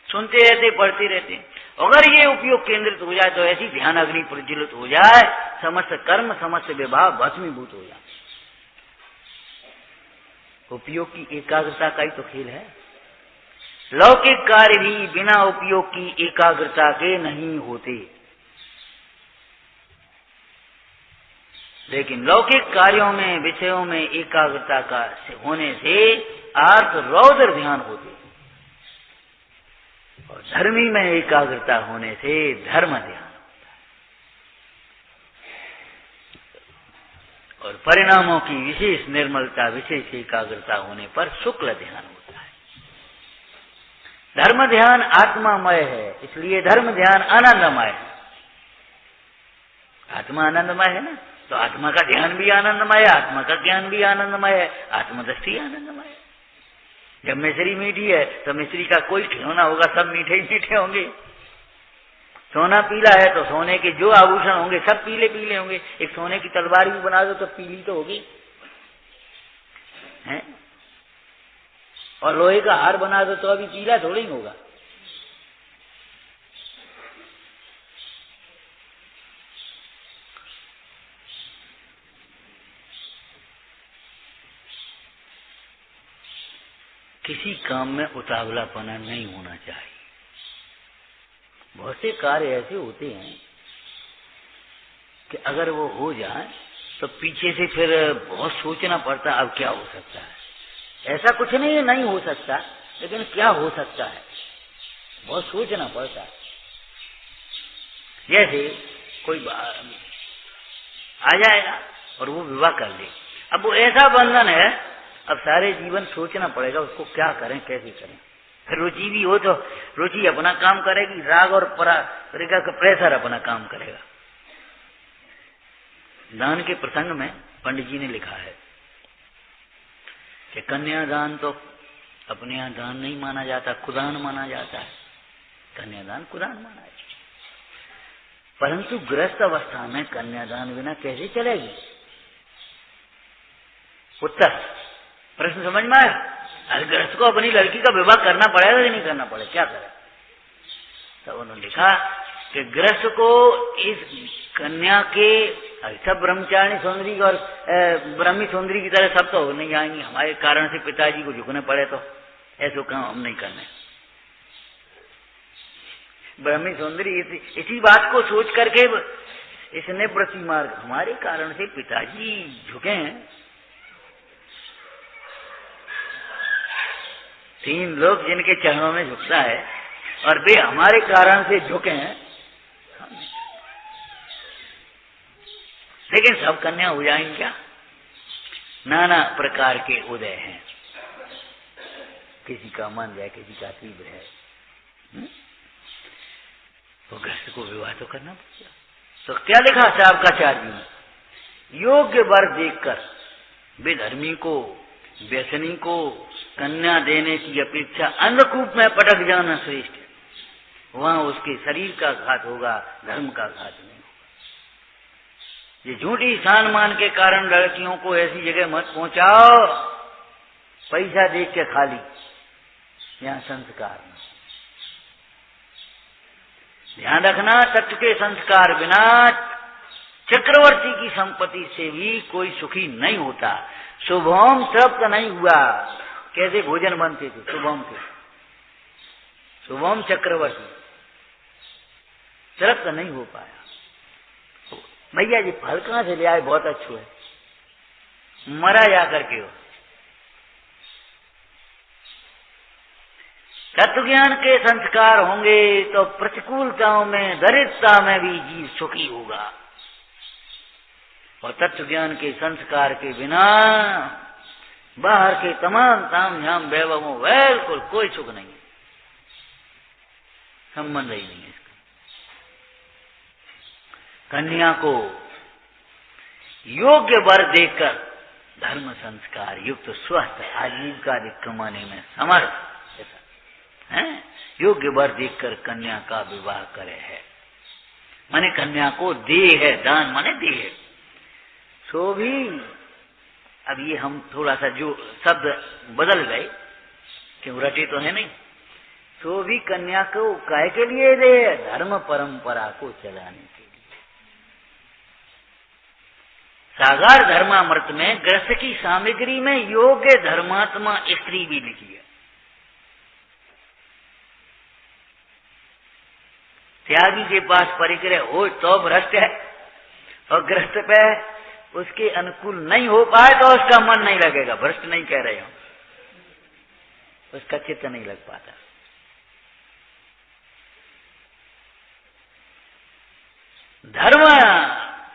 सुनते रहते पढ़ते रहते। अगर ये उपयोग केंद्रित हो जाए तो ऐसी ध्यान अग्नि प्रज्वलित हो जाए, समस्त कर्म समस्त विभाग भस्मीभूत हो जाए। उपयोग की एकाग्रता का ही तो खेल है। लौकिक कार्य भी बिना उपयोग की एकाग्रता के नहीं होते, लेकिन लौकिक कार्यों में विषयों में एकाग्रता का होने से अर्थ रौद्र ध्यान होते, और धर्मी में एकाग्रता होने से धर्म ध्यान होता है, और परिणामों की विशेष निर्मलता विशेष एकाग्रता होने पर शुक्ल ध्यान होता है। धर्म ध्यान आत्मामय है, इसलिए धर्म ध्यान आनंदमय है। आत्मा आनंदमय है ना, तो आत्मा का ध्यान भी आनंदमय है, आत्मा का ज्ञान भी आनंदमय है, आत्मदृष्टि आनंदमय है। जब मिश्री मीठी है तो मिश्री का कोई खिलौना होगा, सब मीठे ही मीठे होंगे। सोना पीला है तो सोने के जो आभूषण होंगे सब पीले पीले होंगे। एक सोने की तलवार भी बना दो तो पीली तो होगी है? और लोहे का हार बना दो तो अभी पीला थोड़ा ही होगा। किसी काम में उतावलापना नहीं होना चाहिए। बहुत से कार्य ऐसे होते हैं कि अगर वो हो जाए तो पीछे से फिर बहुत सोचना पड़ता अब क्या हो सकता है। ऐसा कुछ नहीं है नहीं हो सकता, लेकिन क्या हो सकता है बहुत सोचना पड़ता है। जैसे कोई आ जाएगा और वो विवाह कर ले, अब वो ऐसा बंधन है, अब सारे जीवन सोचना पड़ेगा उसको क्या करें कैसे करें। फिर रुचि भी हो तो रुचि अपना काम करेगी, राग और पराग का प्रेशर अपना काम करेगा। दान के प्रसंग में पंडित जी ने लिखा है कि कन्यादान तो अपने यहाँ दान नहीं माना जाता, कुदान माना जाता है। कन्यादान कुदान माना है, परंतु गृहस्थ अवस्था में कन्यादान बिना कैसे चलेगी। उत्तर प्रश्न समझ में आया? अरे गृहस्थ को अपनी लड़की का विवाह करना पड़ेगा कि नहीं करना पड़ेगा, क्या करें? तो उन्होंने लिखा कि गृहस्थ को इस कन्या के सब ब्रह्मचारिणी सुंदरी और ब्रह्मी सुंदरी की तरह सब तो हो नहीं जाएंगी, हमारे कारण से पिताजी को झुकने पड़े तो ऐसे काम हम नहीं करने। ब्रह्मी सुंदरी इसी बात को सोच करके इसने प्रति मार्ग हमारे कारण से पिताजी झुके हैं। 3 लोग जिनके चरणों में झुकता है और वे हमारे कारण से झुके हैं, लेकिन सब कन्या हो जाएंगे क्या? नाना प्रकार के उदय हैं, किसी का मन है किसी का तीव्र है, तो गृहस्थ को विवाह तो करना पड़ेगा। तो क्या लिखा साहब का चार्य में, योग्य वर देखकर बेधर्मी को व्यसनी को कन्या देने की अपेक्षा अंधकूप में पटक जाना श्रेष्ठ है। वहां उसके शरीर का घात होगा, धर्म का घात नहीं होगा। ये झूठी सान मान के कारण लड़कियों को ऐसी जगह मत पहुंचाओ पैसा देख के खाली, यहाँ संस्कार न। ध्यान रखना, तत्व के संस्कार बिना चक्रवर्ती की संपत्ति से भी कोई सुखी नहीं होता। शुभम तृप्त नहीं हुआ, कैसे भोजन बनते थे शुभम के, शुभम चक्रवर्ती तृप्त नहीं हो पाया। भैया जी फल कहां से ले आए, बहुत अच्छे है, मरा जा करके हो। तत्व ज्ञान के संस्कार होंगे तो प्रतिकूलताओं में दरिद्रता में भी जीव सुखी होगा, और तत्व ज्ञान के संस्कार के बिना बाहर के तमाम ताम झाम वैभवों बिल्कुल कोई सुख नहीं है, संबंध ही नहीं है इसका। कन्या को योग्य वर देकर धर्म संस्कार युक्त स्वस्थ आजीविका कमाने में समर्थ है, योग्य वर देखकर कन्या का विवाह करे है। माने कन्या को दे है, दान माने दे है। सो भी, अब ये हम थोड़ा सा जो शब्द बदल गए, क्यों रटे तो है नहीं। सो भी कन्या को काय के लिए दे? धर्म परंपरा को चलाने के लिए। सागार धर्मामृत में ग्रस्त की सामग्री में योग्य धर्मात्मा स्त्री भी लिखी है। त्यागी के पास परिग्रह हो तो भ्रष्ट है, और ग्रस्त पे उसके अनुकूल नहीं हो पाए तो उसका मन नहीं लगेगा। भ्रष्ट नहीं कह रहे हो, उसका चित्त नहीं लग पाता। धर्म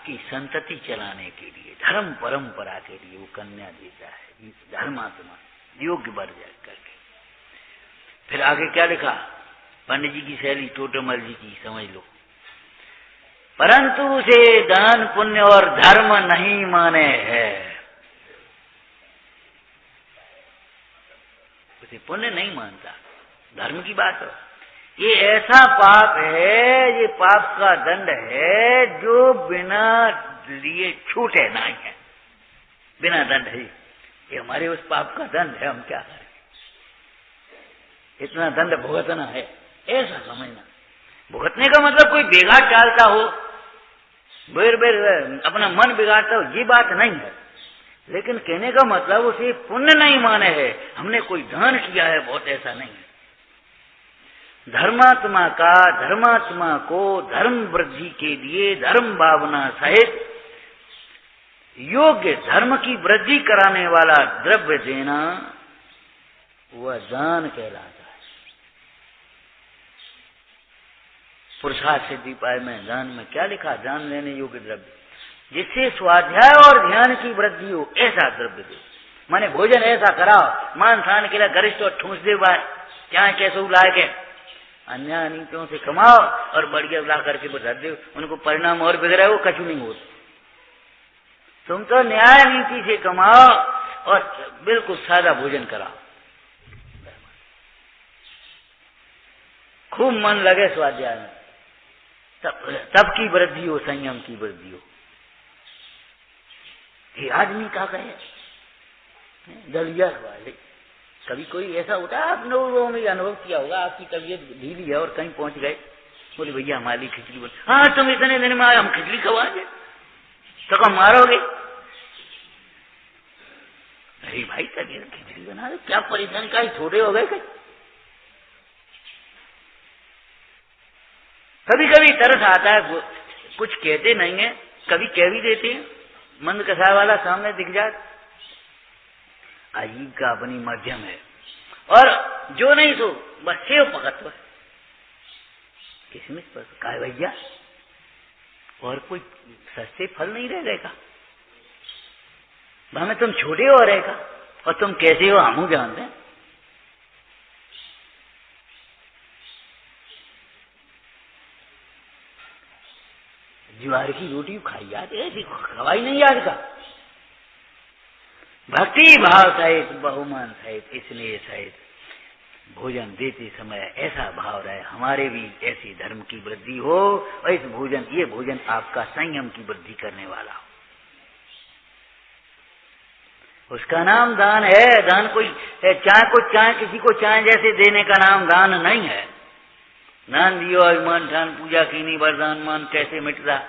की संतति चलाने के लिए, धर्म परंपरा के लिए वो कन्या देता है, धर्मात्मा योग्य वर करके। फिर आगे क्या लिखा? पंडित जी की शैली टोटमल जी की समझ लो। परंतु उसे दान पुण्य और धर्म नहीं माने है, उसे पुण्य नहीं मानता, धर्म की बात है। ये ऐसा पाप है, ये पाप का दंड है जो बिना लिए छूटे नहीं है, बिना दंड है। ये हमारे उस पाप का दंड है, हम क्या करें? इतना दंड भुगतना है, ऐसा समझना। भुगतने का मतलब कोई बिगाड़ डालता हो, बेर बेर अपना मन बिगाड़ता हो, ये बात नहीं है। लेकिन कहने का मतलब उसे पुण्य नहीं माने है, हमने कोई दान किया है बहुत, ऐसा नहीं है। धर्मात्मा को धर्म वृद्धि के लिए धर्म भावना सहित योग्य धर्म की वृद्धि कराने वाला द्रव्य देना, वह दान कहलाता है। पुरुषार्थ सिद्धि पाए में दान में क्या लिखा? दान लेने योग्य द्रव्य, जिससे स्वाध्याय और ध्यान की वृद्धि हो, ऐसा द्रव्य दे। माने भोजन ऐसा कराओ, मान सान के लिए गरिष्ठ और ठूस दे बार, क्या कैसे लाए के अन्य नीतियों से कमाओ और बढ़िया ला करके बता दो, उनको परिणाम और बिगड़ा वो कछु नहीं होता। तुम तो न्याय नीति से कमाओ और बिल्कुल सादा भोजन कराओ, खूब मन लगे स्वाध्याय में, तब की वृद्धि हो, संयम की वृद्धि हो। ये आदमी क्या कहे? दलिया वाले कभी कोई ऐसा होता है, आप लोगों ने अनुभव किया होगा, आपकी तबीयत ढीली है और कहीं पहुंच गए, बोले भैया हमारी खिचड़ी बन, हाँ तुम इतने दिन में आए, हम खिचड़ी खवाएंगे, तो कब मारोगे? अरे भाई तबीयत खिचड़ी बना दो, क्या परेशान, का छोटे हो गए? कभी कभी तरस आता है, कुछ कहते नहीं है, कभी कह भी देते हैं, मंद कसाय वाला सामने दिख जाए, अजीब का अपनी मध्यम है। और जो नहीं सो बस सेव पकत पर किसमिस पर काय भैया, और कोई सस्ते फल नहीं रह गए का? हमें तुम छोटे हो रहेगा, और तुम कैसे हो हम जानते हैं। ज्वार की रोटी खाई जाती, ऐसी खवाई नहीं याद का। भक्ति भाव सहित, बहुमान सहित, इसलिए सहित भोजन देते समय ऐसा भाव रहे हमारे भी ऐसी धर्म की वृद्धि हो, और इस भोजन, ये भोजन आपका संयम की वृद्धि करने वाला हो। उसका नाम दान है। दान कोई चाय किसी को चाय जैसे देने का नाम दान नहीं है। दान दियो अभिमान ठान पूजा कीनी वरदान मान कैसे मिटता।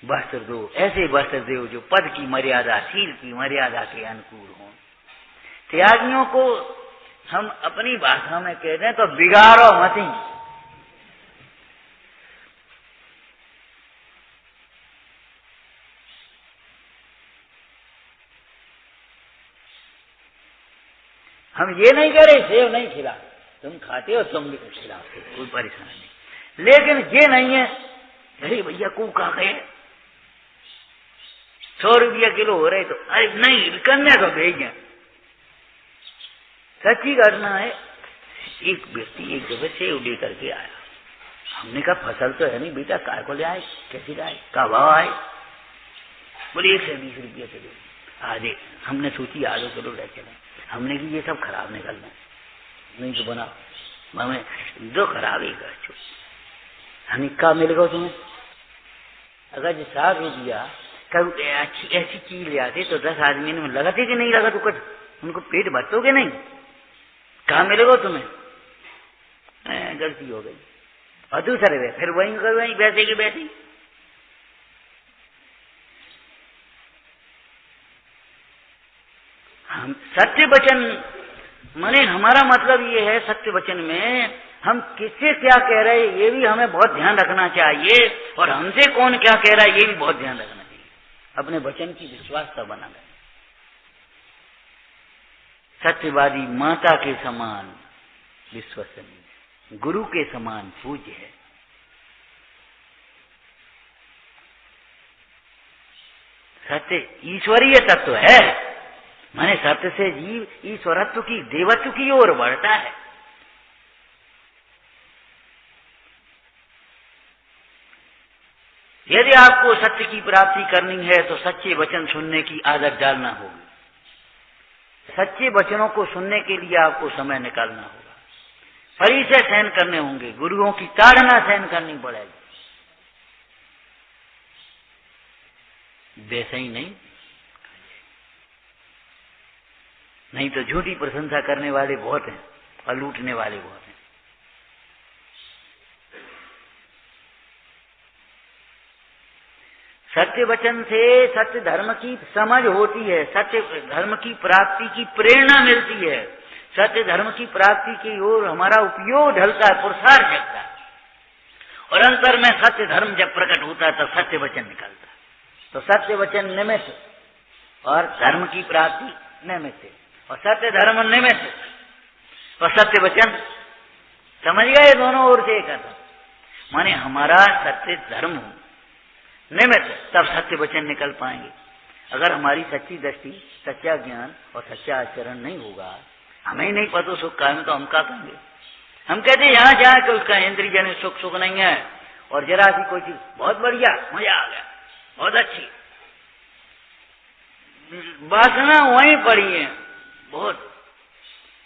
वस्त्र दो, ऐसे वस्त्र दो जो पद की मर्यादा, शील की मर्यादा के अनुकूल हों। त्यागियों को हम अपनी भाषा में कह दें तो बिगाड़ो मती। हम ये नहीं कह रहे सेव नहीं खिला, तुम खाते हो तुम भी खिलाते, कोई परेशानी नहीं। लेकिन ये नहीं है अरे भैया को कहा गए 100 रुपया किलो हो रहे तो अरे नहीं करने तो भेज। सच्ची घटना है, एक व्यक्ति एक जगह सेव ले करके आया। हमने कहा फसल तो है नहीं बेटा, काय को ले आए, कैसे लाए, का भाव आए? बोले 120 रुपया किलो। आधे हमने सोची आधे किलो ले चले, हमने की ये सब खराब निकलना नहीं तो बना हमें दो खराब ही कर। हनिका मिलेगा तुम्हें। अगर जो 100 रुपया कभी अच्छी ऐसी चीज ले आते तो 10 आदमी में लगाते कि नहीं लगा तो कुछ उनको पेट भरतोगे नहीं, कहाँ मिलेगा तुम्हें? गलती हो गई। और दूसरे फिर वहीं बैठे की बैठी। हम सत्य वचन माने हमारा मतलब ये है, सत्य वचन में हम किससे क्या कह रहे हैं ये भी हमें बहुत ध्यान रखना चाहिए, और हमसे कौन क्या कह रहा है ये भी बहुत ध्यान रखना चाहिए। अपने वचन की विश्वासता बना लें। सत्यवादी माता के समान विश्वसनीय, गुरु के समान पूज्य है। सत्य ईश्वरीय तत्व है, माने सत्य से जीव ईश्वरत्व की देवत्व की ओर बढ़ता है। यदि आपको सत्य की प्राप्ति करनी है तो सच्चे वचन सुनने की आदत डालना होगी। सच्चे वचनों को सुनने के लिए आपको समय निकालना होगा, परिचय सहन करने होंगे, गुरुओं की ताड़ना सहन करनी पड़ेगी। वैसे ही नहीं तो झूठी प्रशंसा करने वाले बहुत हैं और लूटने वाले बहुत हैं। सत्य वचन से सत्य धर्म की समझ होती है, सत्य धर्म की प्राप्ति की प्रेरणा मिलती है, सत्य धर्म की प्राप्ति की ओर हमारा उपयोग ढलता है, पुरुषार्थ जगता है, और अंतर में सत्य धर्म जब प्रकट होता है तब सत्य वचन निकलता है। तो सत्य वचन निमित्त और धर्म की प्राप्ति निमित्त, और सत्य धर्म निमित्त और सत्य वचन, समझ गए? दोनों ओर से एक अर्थ, माने हमारा सत्य धर्म निमित्त तब सत्य वचन निकल पाएंगे। अगर हमारी सच्ची दृष्टि, सच्चा ज्ञान और सच्चा आचरण नहीं होगा, हमें ही नहीं पता सुख का है, तो हम क्या कहेंगे? हम कहते हैं यहाँ जाए कि उसका इंद्रिय जन सुख नहीं है, और जरा सी कोई चीज बहुत बढ़िया, मजा आ गया, बहुत अच्छी, वासना वहीं पड़ी है, बहुत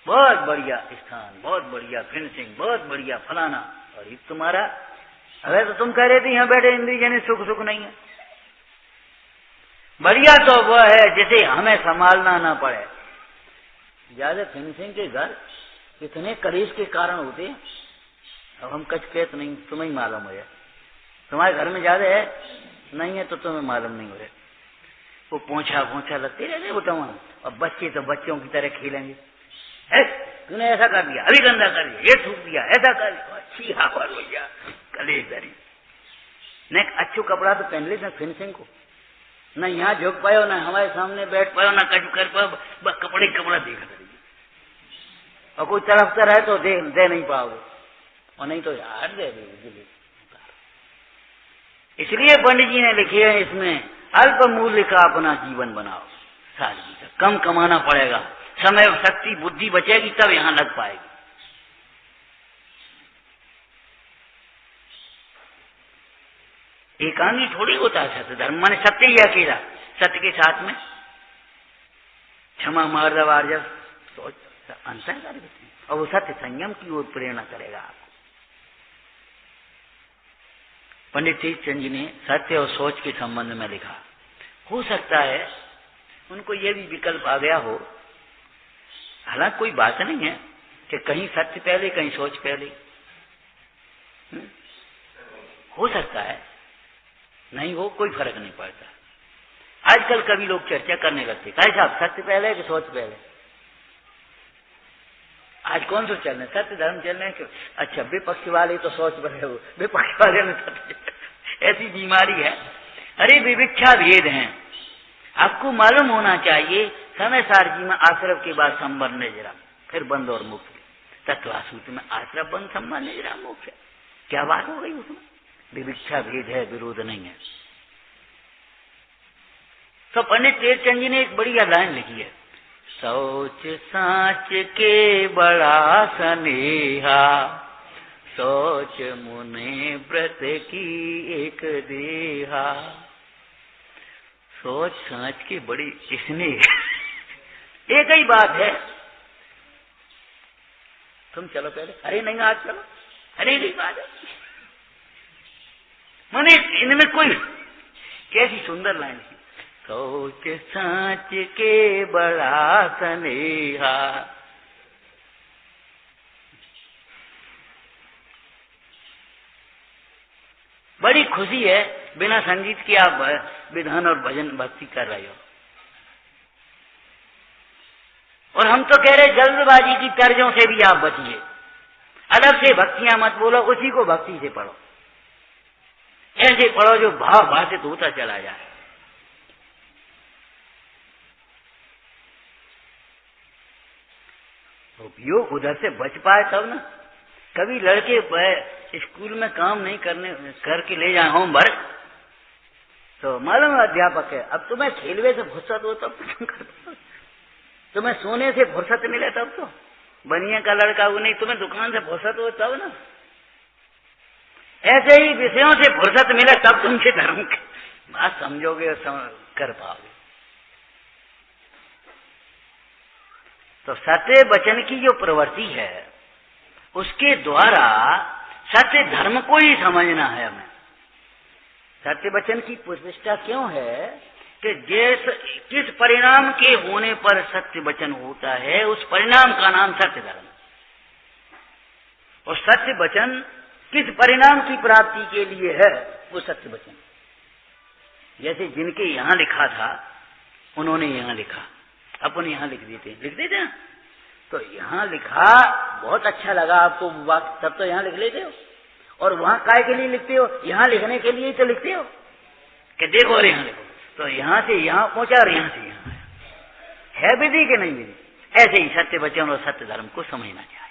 बहुत बढ़िया स्थान, बहुत बढ़िया फिनिशिंग, बहुत बढ़िया फलाना, और ये तुम्हारा। अगर तो तुम कह रहे थे यहाँ बैठे इंद्रिय जन सुख नहीं है, बढ़िया तो वह है जिसे हमें संभालना ना पड़े। ज्यादा फिनिशिंग के घर इतने कलेश के कारण होते हैं। अब हम कच कहते नहीं, तुम्हें ही मालूम है, तुम्हारे घर में ज्यादा है नहीं है तो तुम्हें मालूम नहीं हो रहा। वो पोंछा लगते रहते वो तमाम, और बच्चे तो बच्चों की तरह खेलेंगे, तूने ऐसा कर दिया, अभी गंदा कर दिया, ये थूक दिया, ऐसा कर दिया, अच्छी हवा हो गया, कलेश दरी न अच्छो कपड़ा तो पहन ले, न फिनिशिंग को, न यहाँ झुक पायो, न हमारे सामने बैठ पायो, न कट कर पायो, बस कपड़ा देखा करिए, और कोई तरफ तर है तो दे नहीं पाओगे, और नहीं तो यार दे देगी। इसलिए पंडित जी ने लिखे हैं इसमें, अल्प मूल्य का अपना जीवन बनाओ, सादगी का, कम कमाना पड़ेगा, समय शक्ति बुद्धि बचेगी तब यहां लग पाएगी। एकांगी थोड़ी होता है सत्य धर्म, माने सत्य ही अकेला, सत्य के साथ में क्षमा मार्दव आर्जव सोच अंतर कर, और वो सत्य संयम की ओर प्रेरणा करेगा आपको। पंडित तीर्थचंद जी ने सत्य और सोच के संबंध में लिखा, हो सकता है उनको ये भी विकल्प आ गया हो, हालांकि कोई बात नहीं है कि कहीं सत्य पहले कहीं सोच पहले, हो सकता है, नहीं हो कोई फर्क नहीं पड़ता। आजकल कभी लोग चर्चा करने लगते, भाई साहब सत्य पहले कि सोच पहले? आज कौन सा चल रहे, सत्य धर्म चल रहे हैं? अच्छा, विपक्ष वाले तो सोच पहले हो, विपक्ष वाले में सत्य, ऐसी बीमारी है। अरे विविक्षा भेद हैं, आपको मालूम होना चाहिए। समय सारजी में आश्रव के बाद संबर निजरा, फिर बंद और मुक्त, तत्वासूत्र में आश्रव बंद संबर निजरा मोक्ष। क्या बात हो गई उसमें? विविक्षा भेद है, विरोध नहीं है। तो पंडित तीर्थचंद जी ने एक बढ़िया लाइन लिखी है, सोच साच के बड़ा सनेहा, सोच मुने व्रत की एक देहा। सोच साच की बड़ी स्नेह, एक ही बात है, तुम चलो पहले, अरे नहीं आज चलो, अरे नहीं बात है, माने इनमें कोई कैसी सुंदर लाइन थी, सोच साच के बड़ा सनेहा। बड़ी खुशी है बिना संगीत के आप विधान और भजन भक्ति कर रहे हो। और हम तो कह रहे जल्दबाजी की तर्जों से भी आप बचिए, अलग से भक्तियां मत बोलो, उसी को भक्ति से पढ़ो, ऐसे पढ़ो जो भाव भाषित होता चला जाए। उपयोग उधर से बच पाए तब ना। कभी लड़के स्कूल में काम नहीं करके ले जाए होमवर्क, तो मालूम अध्यापक है अब तुम्हें खेलवे से फुर्सत हो तब तुम करते हो, तुम्हें सोने से फुर्सत मिले तब तो बनिया का लड़का वो नहीं, तुम्हें दुकान से फुर्सत हो तब ना। ऐसे ही विषयों से फुर्सत मिले तब तुमसे धर्म की बात समझोगे और कर पाओगे। तो सत्य वचन की जो प्रवृत्ति है उसके द्वारा सत्य धर्म को ही समझना है हमें। सत्य वचन की प्रतिष्ठा क्यों है कि किस परिणाम के होने पर सत्य वचन होता है, उस परिणाम का नाम सत्य धर्म। और सत्य वचन किस परिणाम की प्राप्ति के लिए है, वो सत्य वचन। जैसे जिनके यहां लिखा था उन्होंने यहां लिखा, अपन यहां लिख देते हैं। तो यहां लिखा बहुत अच्छा लगा आपको वाक्य, तब तो यहां लिख लेते हो। और वहां काय के लिए लिखते हो? यहां लिखने के लिए ही तो लिखते हो कि देखो और यहां लिखो। तो यहां से यहां पहुंचा और यहां से यहां है विधि कि नहीं विधि? ऐसे ही सत्य वचन और सत्य धर्म को समझना चाहिए।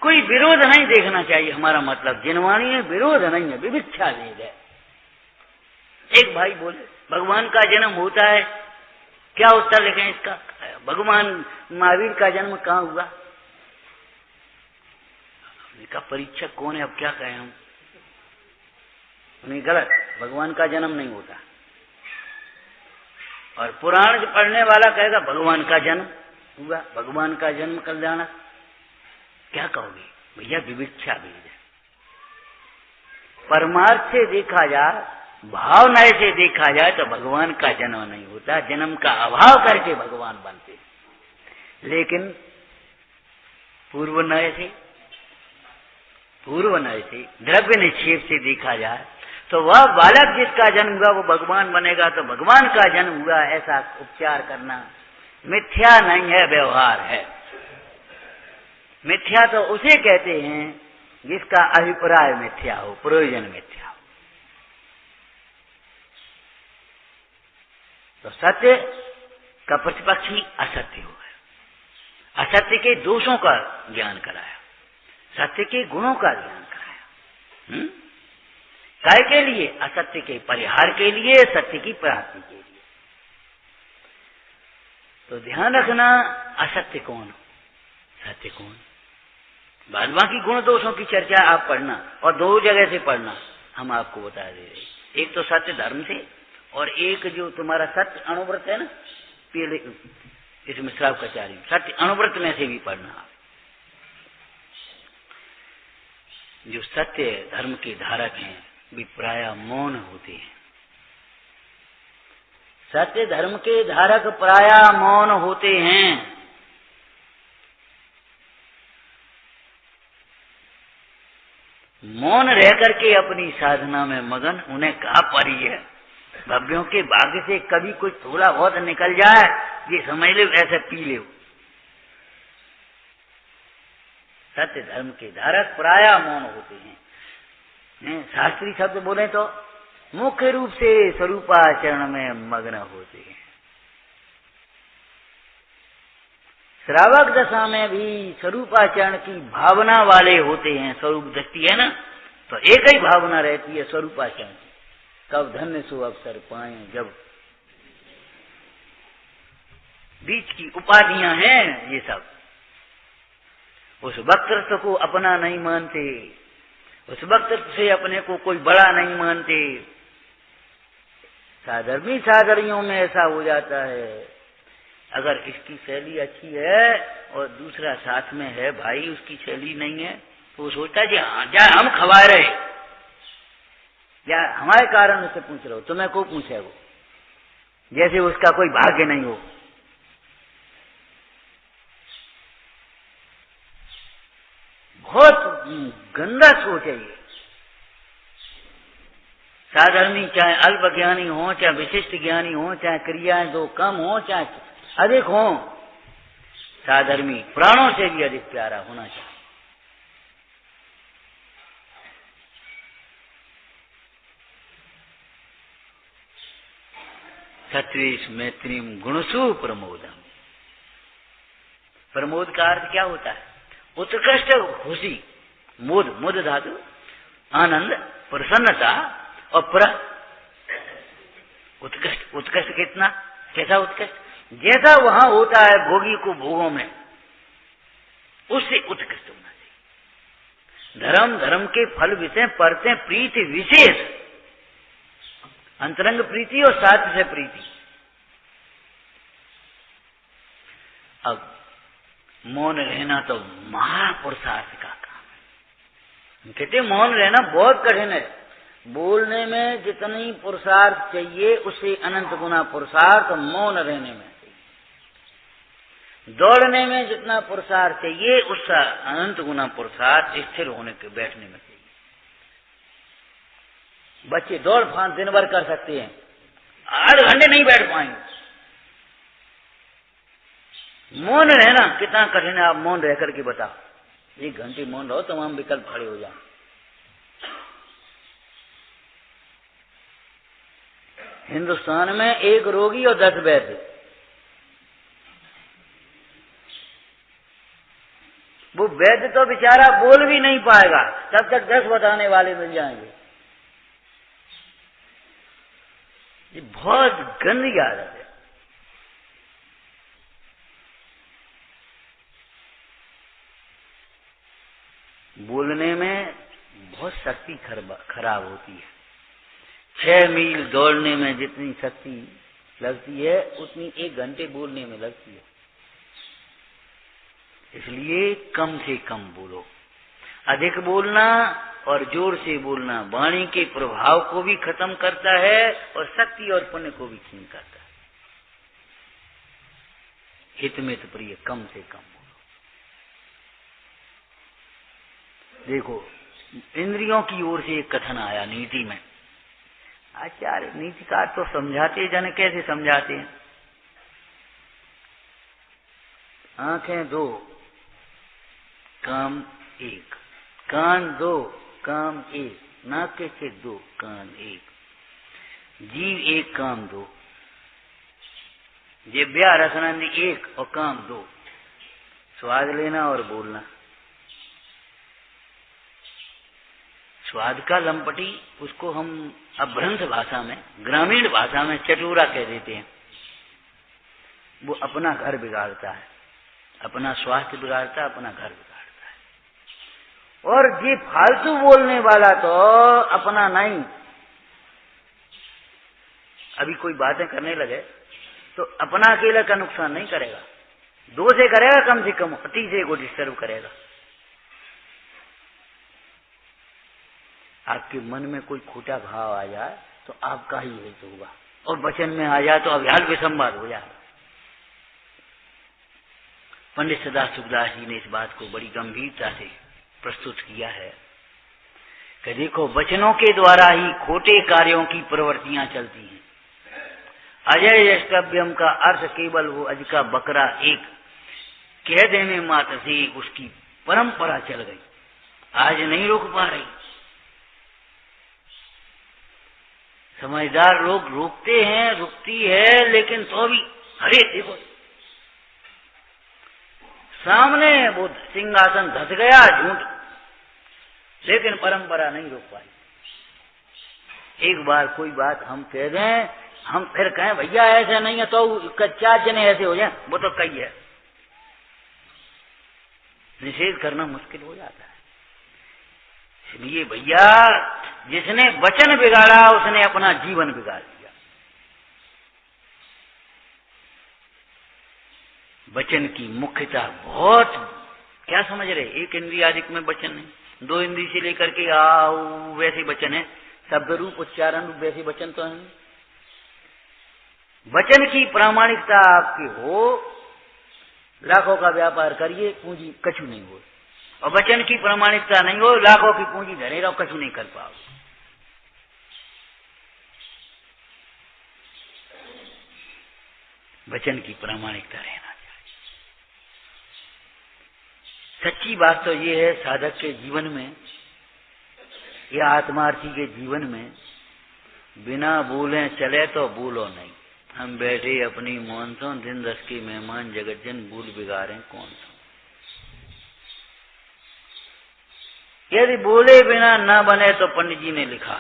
कोई विरोध नहीं देखना चाहिए, हमारा मतलब जिनवाणी में विरोध नहीं है, विविक्षा भेद है। एक भाई बोले भगवान का जन्म होता है, क्या उत्तर लिखें इसका? भगवान महावीर का जन्म कहाँ हुआ? का परीक्षक कौन है, अब क्या कहें हम? नहीं, गलत, भगवान का जन्म नहीं होता। और पुराण पढ़ने वाला कहेगा भगवान का जन्म हुआ, भगवान का जन्म कल्याणक। क्या कहोगे भैया? विविक्षा भेद है। परमार्थ से देखा जाए, भावना से देखा जाए तो भगवान का जन्म नहीं होता, जन्म का अभाव करके भगवान बनते। लेकिन पूर्व नय से द्रव्य निक्षेप से देखा जाए तो वह बालक जिसका जन्म हुआ वो भगवान बनेगा, तो भगवान का जन्म हुआ ऐसा उपचार करना मिथ्या नहीं है, व्यवहार है। मिथ्या तो उसे कहते हैं जिसका अभिप्राय मिथ्या हो, प्रयोजन मिथ्या हो। तो सत्य का प्रतिपक्षी असत्य हो गया। असत्य के दोषों का ज्ञान कराया, सत्य के गुणों का ज्ञान कराया। काय के लिए? असत्य के परिहार के लिए, सत्य की प्राप्ति के लिए। तो ध्यान रखना, असत्य कौन, सत्य कौन। बाद बाकी गुण दोषों की चर्चा आप पढ़ना, और दो जगह से पढ़ना, हम आपको बता दे रहे। एक तो सत्य धर्म से, और एक जो तुम्हारा सत्य अनुव्रत है ना, पीले इसमें श्राव कचारी, सत्य अनुव्रत में से भी पढ़ना आप। जो सत्य धर्म के धारक हैं वे प्रायः मौन होते हैं। सत्य धर्म के धारक प्रायः मौन होते हैं। मौन रह करके अपनी साधना में मगन, उन्हें कहा परी है भव्यों के भाग्य से कभी कुछ थोड़ा बहुत निकल जाए, ये समझ लो ऐसे पी लो। सत्य धर्म के धारक प्रायः मौन होते हैं। शास्त्रीय शब्द बोले तो मुख्य रूप से स्वरूपाचरण में मग्न होते हैं। श्रावक दशा में भी स्वरूपाचरण की भावना वाले होते हैं। स्वरूप दृष्टि है ना, तो एक ही भावना रहती है स्वरूपाचरण की, कब धन्य सो अवसर पाए। जब बीच की उपाधियां हैं ये सब, उस वक्तृत्व को अपना नहीं मानते, उस वक्तृत्व से अपने को कोई बड़ा नहीं मानते। साधर्मी साधर्मियों में ऐसा हो जाता है अगर इसकी शैली अच्छी है और दूसरा साथ में है भाई उसकी शैली नहीं है, तो वो सोचता है क्या हम खवा रहे या हमारे कारण उससे पूछ रहे हो, तुम्हें को पूछे वो, जैसे उसका कोई भाग्य नहीं हो। बहुत गंदा सोच है ये। साधर्मी चाहे अल्प ज्ञानी हो, चाहे विशिष्ट ज्ञानी हो, चाहे क्रियाएं दो कम हो, चाहे अधिक हो, साधर्मी प्राणों से भी अधिक प्यारा होना चाहिए। सत्वेश मैत्रीम गुणसु प्रमोदम। प्रमोद का अर्थ क्या होता है? उत्कृष्ट खुशी, मोद, मोद धातु, आनंद, प्रसन्नता और उत्कृष्ट। उत्कृष्ट कितना, कैसा उत्कृष्ट? जैसा वहां होता है भोगी को भोगों में, उससे उत्कृष्ट होना चाहिए। धर्म, धर्म के फल विषय परते प्रीति विशेष, अंतरंग प्रीति और साथ से प्रीति। अब मौन रहना तो महापुरुषार्थ का काम है। कहते मौन रहना बहुत कठिन है। बोलने में जितनी पुरुषार्थ चाहिए उससे अनंत गुना पुरुषार्थ मौन रहने में चाहिए। दौड़ने में जितना पुरुषार्थ चाहिए उसका अनंत गुना पुरुषार्थ स्थिर होने के बैठने में चाहिए। बच्चे दौड़ फांद दिन भर कर सकते हैं, 8 घंटे नहीं बैठ पाएंगे। मौन रहना कितना कठिन है, आप मौन रह करके बताओ। 1 घंटे मौन रहो, तमाम विकल्प खड़े हो जाए। हिंदुस्तान में 1 रोगी और 10 वैद्य। वो वैद्य तो बेचारा बोल भी नहीं पाएगा, तब तक 10 बताने वाले मिल जाएंगे। ये बहुत गंदी आदत है। बोलने में बहुत शक्ति खराब होती है। 6 मील दौड़ने में जितनी शक्ति लगती है उतनी 1 घंटे बोलने में लगती है। इसलिए कम से कम बोलो। अधिक बोलना और जोर से बोलना वाणी के प्रभाव को भी खत्म करता है और शक्ति और पुण्य को भी क्षीण करता है। हितमित प्रिय, कम से कम बोलो। देखो, इंद्रियों की ओर से एक कथन आया नीति में। आचार्य नीतिकार तो समझाते, जन कैसे समझाते हैं? आंखें 2 काम 1, कान 2 काम 1, नाक के छेद 2 कान 1, जीव 1 काम 2, जिह्वा रसनादि 1 और काम 2, स्वाद लेना और बोलना। स्वाद का लंपटी, उसको हम अभ्रंश भाषा में, ग्रामीण भाषा में चटूरा कह देते हैं। वो अपना घर बिगाड़ता है, अपना स्वास्थ्य बिगाड़ता है, अपना घर बिगाड़ता है। और ये फालतू बोलने वाला तो अपना नहीं, अभी कोई बातें करने लगे तो अपना अकेला का नुकसान नहीं करेगा, 2 से करेगा, कम से कम 30 को डिस्टर्ब करेगा। आपके मन में कोई खोटा भाव आ जाए तो आपका ही हित होगा, और वचन में आ जाए तो अव्याल विसंवाद हो जाए। पंडित सदा सुखदास जी ने इस बात को बड़ी गंभीरता से प्रस्तुत किया है कि देखो, वचनों के द्वारा ही खोटे कार्यों की प्रवृत्तियां चलती हैं। अजय यष्टव्यम का अर्थ केवल वो अज का बकरा एक कह देने मात्र से उसकी परंपरा चल गई, आज नहीं रोक पा रही। समझदार लोग रोकते हैं, रुकती है, लेकिन तो भी अरे देखो सामने वो सिंहासन धस गया झूठ, लेकिन परंपरा नहीं रोक पाई। एक बार कोई बात हम कह दें, हम फिर कहें भैया ऐसे नहीं है, तो 4 जने ऐसे हो जाए, वो तो कई है। निषेध करना मुश्किल हो जाता है। इसलिए भैया, जिसने वचन बिगाड़ा उसने अपना जीवन बिगाड़ दिया। वचन की मुख्यता बहुत, क्या समझ रहे, एक इंद्रियादिक में वचन है, दो इंद्रिय से लेकर के आओ वैसे वचन है, शब्द रूप उच्चारण रूप वैसे वचन तो है। वचन की प्रामाणिकता आपकी हो, लाखों का व्यापार करिए, पूंजी कछु नहीं हो, और वचन की प्रामाणिकता नहीं हो, लाखों की पूंजी धरे रहो, कछु नहीं कर पाओ। वचन की प्रामाणिकता रहना चाहिए। सच्ची बात तो ये है, साधक के जीवन में या आत्मार्थी के जीवन में बिना बोले चले तो बोलो नहीं। हम बैठे अपनी मौन सो, दिन दस के मेहमान जगत जन, भूल बिगाड़े कौन सो। यदि बोले बिना न बने तो पंडित जी ने लिखा,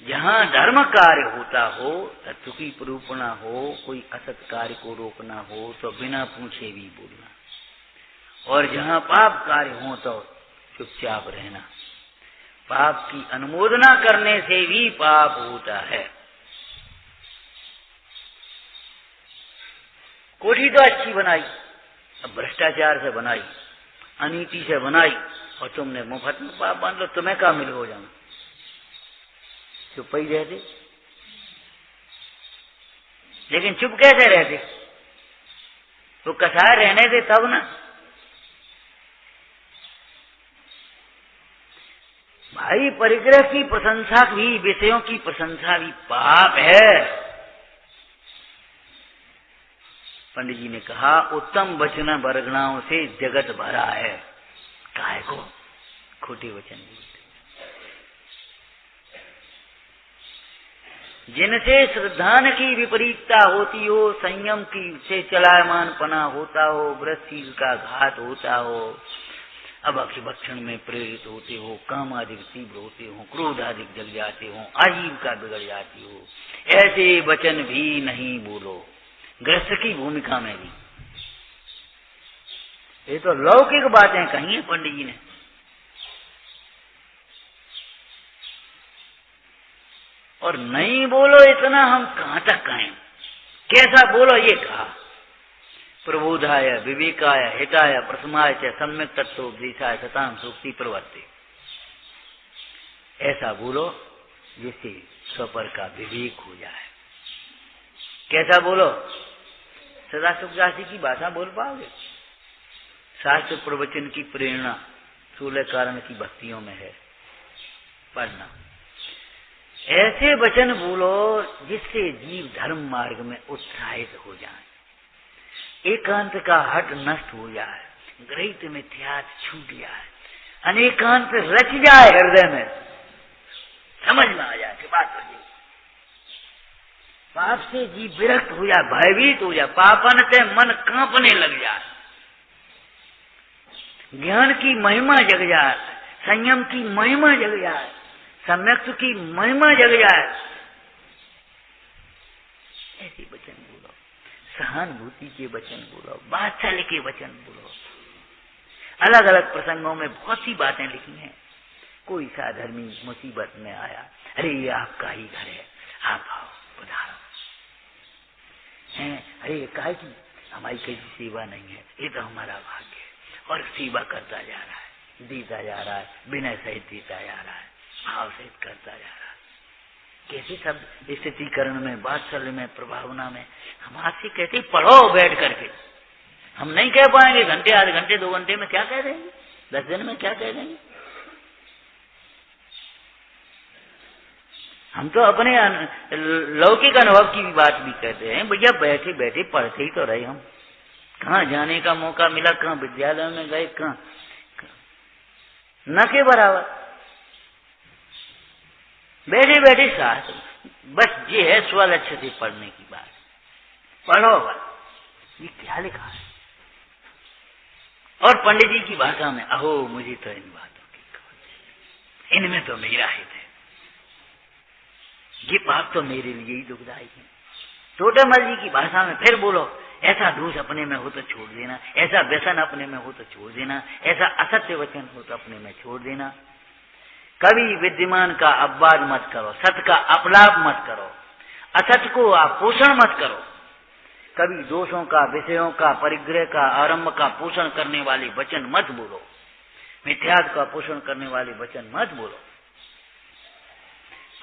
जहाँ धर्म कार्य होता हो, सत्य की प्रूपणा हो, कोई असत कार्य को रोकना हो तो बिना पूछे भी बोलना, और जहाँ पाप कार्य हो तो चुपचाप रहना। पाप की अनुमोदना करने से भी पाप होता है। कोठी तो अच्छी बनाई, अब भ्रष्टाचार से बनाई, अनीति से बनाई, और तुमने मुफ्त में पाप बांध लो, तुम्हें क्या मिल हो जाना, चुप ही रहते। लेकिन चुप कैसे रहते, तो कसाय रहने दे तब ना। भाई परिग्रह की प्रशंसा भी, विषयों की प्रशंसा भी पाप है। पंडित जी ने कहा, उत्तम वचन बरगणाओं से जगत भरा है, काहे को खोटे वचन बोलते, जिनसे श्रद्धान की विपरीतता होती हो, संयम की से चलायमान पना होता हो, व्रतशील का घात होता हो, अभक्ष भक्षण में प्रेरित होते हो, काम अधिक तीव्र होते हो, क्रोध अधिक जग जाते हो, आजीविका बिगड़ जाती हो, ऐसे वचन भी नहीं बोलो। गृहस्थ की भूमिका में भी ये तो लौकिक बातें कही है पंडित जी ने। और नहीं बोलो इतना हम कहां तक कहें, कैसा बोलो ये कहा, प्रबोधाय विवेकाय हिताय प्रसमाय च सम्यक तत्वोपदेशाय सताम सूक्ति प्रवर्ते। ऐसा बोलो जिससे स्वपर का विवेक हो जाए। कैसा बोलो, सदा सुखदासी की भाषा बोल पाओगे। शास्त्र प्रवचन की प्रेरणा 16 कारण की भक्तियों में है, पढ़ना। ऐसे वचन बोलो जिससे जीव धर्म मार्ग में उत्साहित हो जाए, एकांत का हट नष्ट हो जाए, ग्रहित मिथ्यात्व छूट जाए, अनेकांत रच जाए हृदय में, समझ में आ जाए कि बात तो ये। पाप से जीव विरक्त हो जाए, भयभीत हो जाए, पापन से मन कांपने लग जाए, ज्ञान की महिमा जग जाए, संयम की महिमा जग जाए, सम्यक्त्व की महिमा जग जाए। ऐसे वचन बोलो, सहानुभूति के वचन बोलो, वात्सल्य के वचन बोलो। अलग अलग प्रसंगों में बहुत सी बातें लिखी हैं। कोई साधर्मी मुसीबत में आया, अरे ये आपका ही घर है, आप आओ पधारो। अरे काहे की हमारी कैसी सेवा नहीं है, ये तो हमारा भाग्य है, और सेवा करता जा रहा है, देता जा रहा है, विनय सहित देता जा रहा है, भाव सहित करता जा रहा है। कैसे सब स्थितिकरण में, वात्सल्य में, प्रभावना में हम आपसे कहते पढ़ो बैठ करके। हम नहीं कह पाएंगे घंटे, आधे घंटे, 2 घंटे में क्या कह देंगे, 10 दिन में क्या कह देंगे। हम तो अपने लौकिक अनुभव की भी बात भी कहते हैं, भैया बैठे बैठे पढ़ते ही तो रहे हम। कहाँ जाने का मौका मिला, कहाँ विद्यालय में गए, कहाँ न के बराबर बैठे बैठे साथ। बस ये है स्व लक्ष्य से पढ़ने की बात, पढ़ो बस। ये क्या लिखा है, और पंडित जी की भाषा में, अहो मुझे तो इन बातों की खबर, इनमें तो मेरा हित है, ये पाप तो मेरे लिए ही दुखदायक है। टोटेमल जी की भाषा में फिर बोलो, ऐसा दोष अपने में हो तो छोड़ देना, ऐसा व्यसन अपने में हो तो छोड़ देना, ऐसा असत्य वचन हो तो अपने में छोड़ देना। कभी विद्यमान का अपवाद मत करो, सत्य का अपलाप मत करो, असत्य को आप पोषण मत करो। कभी दोषों का, विषयों का, परिग्रह का, आरंभ का पोषण करने वाले वचन मत बोलो, मिथ्यात्व का पोषण करने वाले वचन मत बोलो।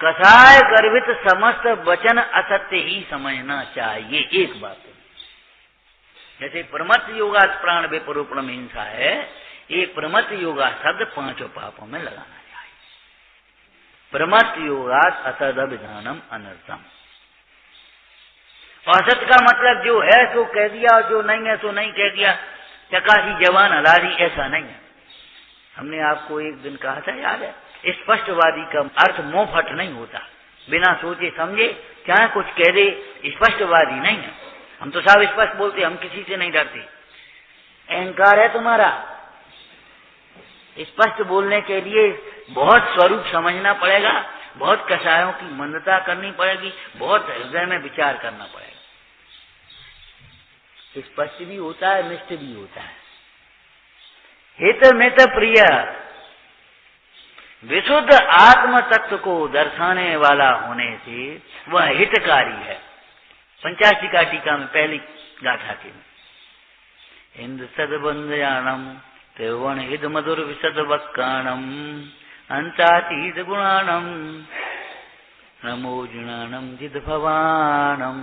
कसाय गर्भित समस्त वचन असत्य ही समझना चाहिए। एक बात है, जैसे प्रमत्त योगा प्राण विपरूपणम हिंसा है, एक प्रमत्त योगा शब्द 5 पापों में लगाना चाहिए। प्रमत्त योगा असदभिधानम अनर्थम। असत का मतलब जो है सो कह दिया और जो नहीं है सो नहीं कह दिया, चकासी जवान हला दी, ऐसा नहीं है। हमने आपको एक दिन कहा था, याद है, स्पष्टवादी का अर्थ मोहफट नहीं होता, बिना सोचे समझे चाहे कुछ कह दे, स्पष्टवादी नहीं है। हम तो साफ स्पष्ट बोलते, हम किसी से नहीं डरते। अहंकार है तुम्हारा, स्पष्ट बोलने के लिए बहुत स्वरूप समझना पड़ेगा, बहुत कषायों की मंदता करनी पड़ेगी, बहुत हृदय में विचार करना पड़ेगा। स्पष्ट भी होता है, निष्ठ भी होता है। हित मित प्रिय विशुद्ध आत्म तत्व को दर्शाने वाला होने से वह हितकारी है। पंचाशी का टीका में पहली गाथा के इंद्र सदबंधयानम त्रिवण हित मधुर विशद वक्काणम अंतातीत गुणानम नमो जुणानम जिद भवानम।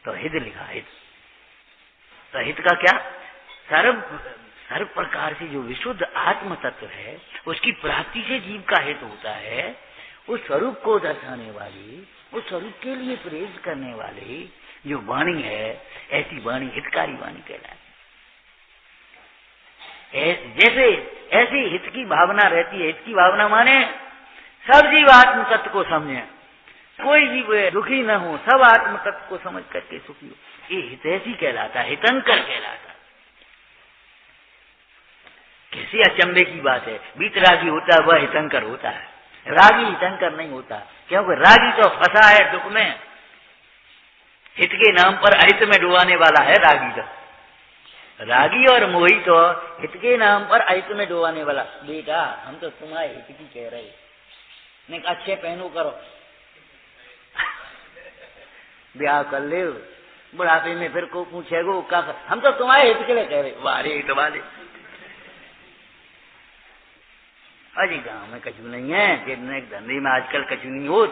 तो हित लिखा, हित। तो हित का क्या, सर्व प्रकार से जो विशुद्ध आत्म तत्व है उसकी प्राप्ति से जीव का हित होता है। उस स्वरूप को दर्शाने वाली, उस स्वरूप के लिए प्रेरित करने वाली जो वाणी है, ऐसी वाणी हितकारी वाणी कहलाती है। जैसे ऐसी हित की भावना रहती है, हित की भावना माने सब जीव आत्म तत्व को समझे, कोई जीव दुखी न हो, सब आत्म तत्व को समझ करके सुखी हो, ये हितैषी कहलाता है, हितंकर कहलाता है। कैसी अचंभे की बात है, वीतरागी होता है वह हितंकर होता है, रागी हितंकर नहीं होता, क्योंकि रागी तो फंसा है दुख में, हित के नाम पर अहित में डुबाने वाला है रागी। तो रागी और मोही तो हित के नाम पर अहित में डुबाने वाला। बेटा हम तो तुम्हारे हित की कह रहे, नहीं अच्छे पहनो करो, ब्याह कर ले, बुढ़ापे में फिर को पूछेगो का, हम तो तुम्हारे हित के लिए कह रहे। वारे हित वाले, अजी गांव में कछु नहीं है, धंधे में आजकल कछु नहीं हो,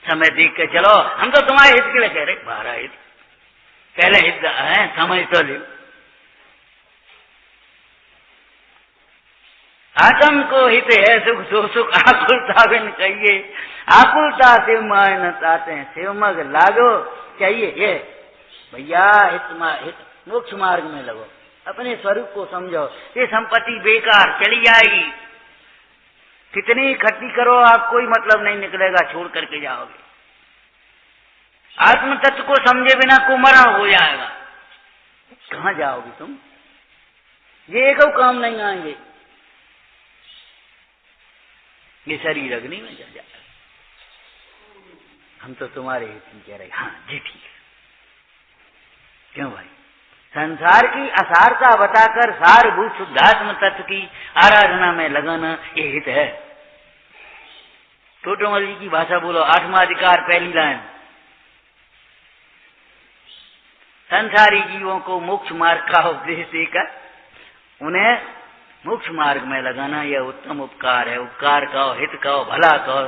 समय देख के चलो, हम तो तुम्हारे हित के लिए कह रहे। 12 हित, पहले हित है, समझ तो ले। आत्म को हित है सुख सो सुख, आकुलता बिन कहिए, आकुलता से मान ताते हैं, शिव मग लागो चाहिए। ये भैया हित मोक्ष मार्ग में लगो, अपने स्वरूप को समझो। ये संपत्ति बेकार चली जाएगी, कितनी इकट्ठी करो आप, कोई मतलब नहीं निकलेगा, छोड़ करके जाओगे। आत्म तत्व को समझे बिना कुमरण हो जाएगा, कहाँ जाओगे तुम? ये एक काम नहीं आएंगे, ये शरीर अग्नि में जल जाएगा। हम तो तुम्हारे हित में कह रहे। हाँ जी ठीक है, क्यों भाई? संसार की असारता बताकर सारभूत शुद्धात्म तत्व की आराधना में लगाना ये हित है। टोटोमल जी की भाषा बोलो, 8वां अधिकार पहली लाइन, संसारी जीवों को मोक्ष मार्ग का उपदेश देकर उन्हें मोक्ष मार्ग में लगाना यह उत्तम उपकार है। उपकार कहो, हित कहो, भला कहो।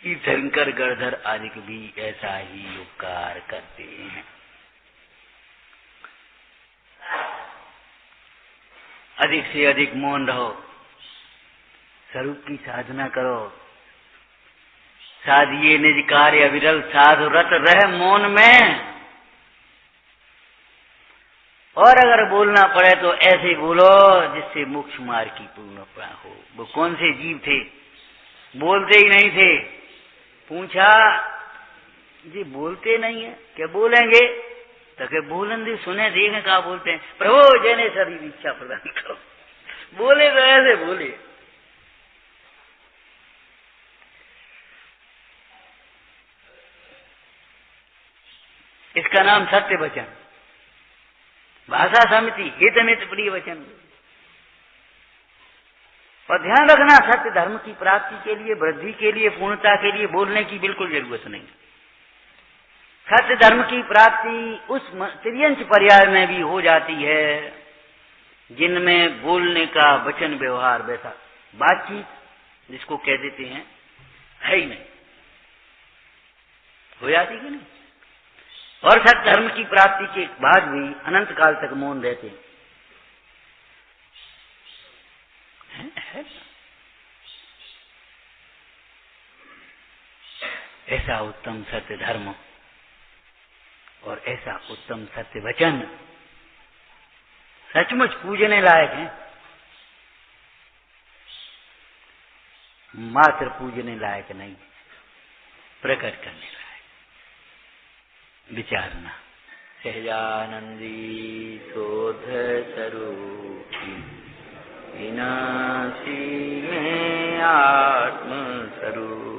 तीर्थंकर गणधर आदि भी ऐसा ही उपकार करते हैं। अधिक से अधिक मौन रहो, स्वरूप की साधना करो, साधिए निज कार्य अविरल, साधु रत रह मौन में। और अगर बोलना पड़े तो ऐसे बोलो जिससे मोक्ष मार्ग की पूर्णता हो। वो कौन से जीव थे, बोलते ही नहीं थे? पूछा जी बोलते नहीं है, क्या बोलेंगे? तो क्या बोलेंगे, सुने देखें क्या बोलते हैं। प्रभु जने सभी इच्छा प्रदान करो, बोले तो ऐसे बोले। इसका नाम सत्य वचन, भाषा समिति, हितमित प्रिय वचन। और ध्यान रखना, सत्य धर्म की प्राप्ति के लिए, वृद्धि के लिए, पूर्णता के लिए बोलने की बिल्कुल जरूरत नहीं। सत्य धर्म की प्राप्ति उस त्रियंश पर्याय में भी हो जाती है जिनमें बोलने का वचन व्यवहार वैसा बातचीत जिसको कह देते हैं है ही नहीं, हो जाती कि नहीं। और सत्य धर्म की प्राप्ति के बाद भी अनंत काल तक मौन रहते हैं। ऐसा उत्तम सत्य धर्म और ऐसा उत्तम सत्य वचन सचमुच पूजने लायक है, मात्र पूजने लायक नहीं, प्रकट करने लायक। विचारना सहजानंदी शोध स्वरूपी विनाशी में आत्म स्वरूप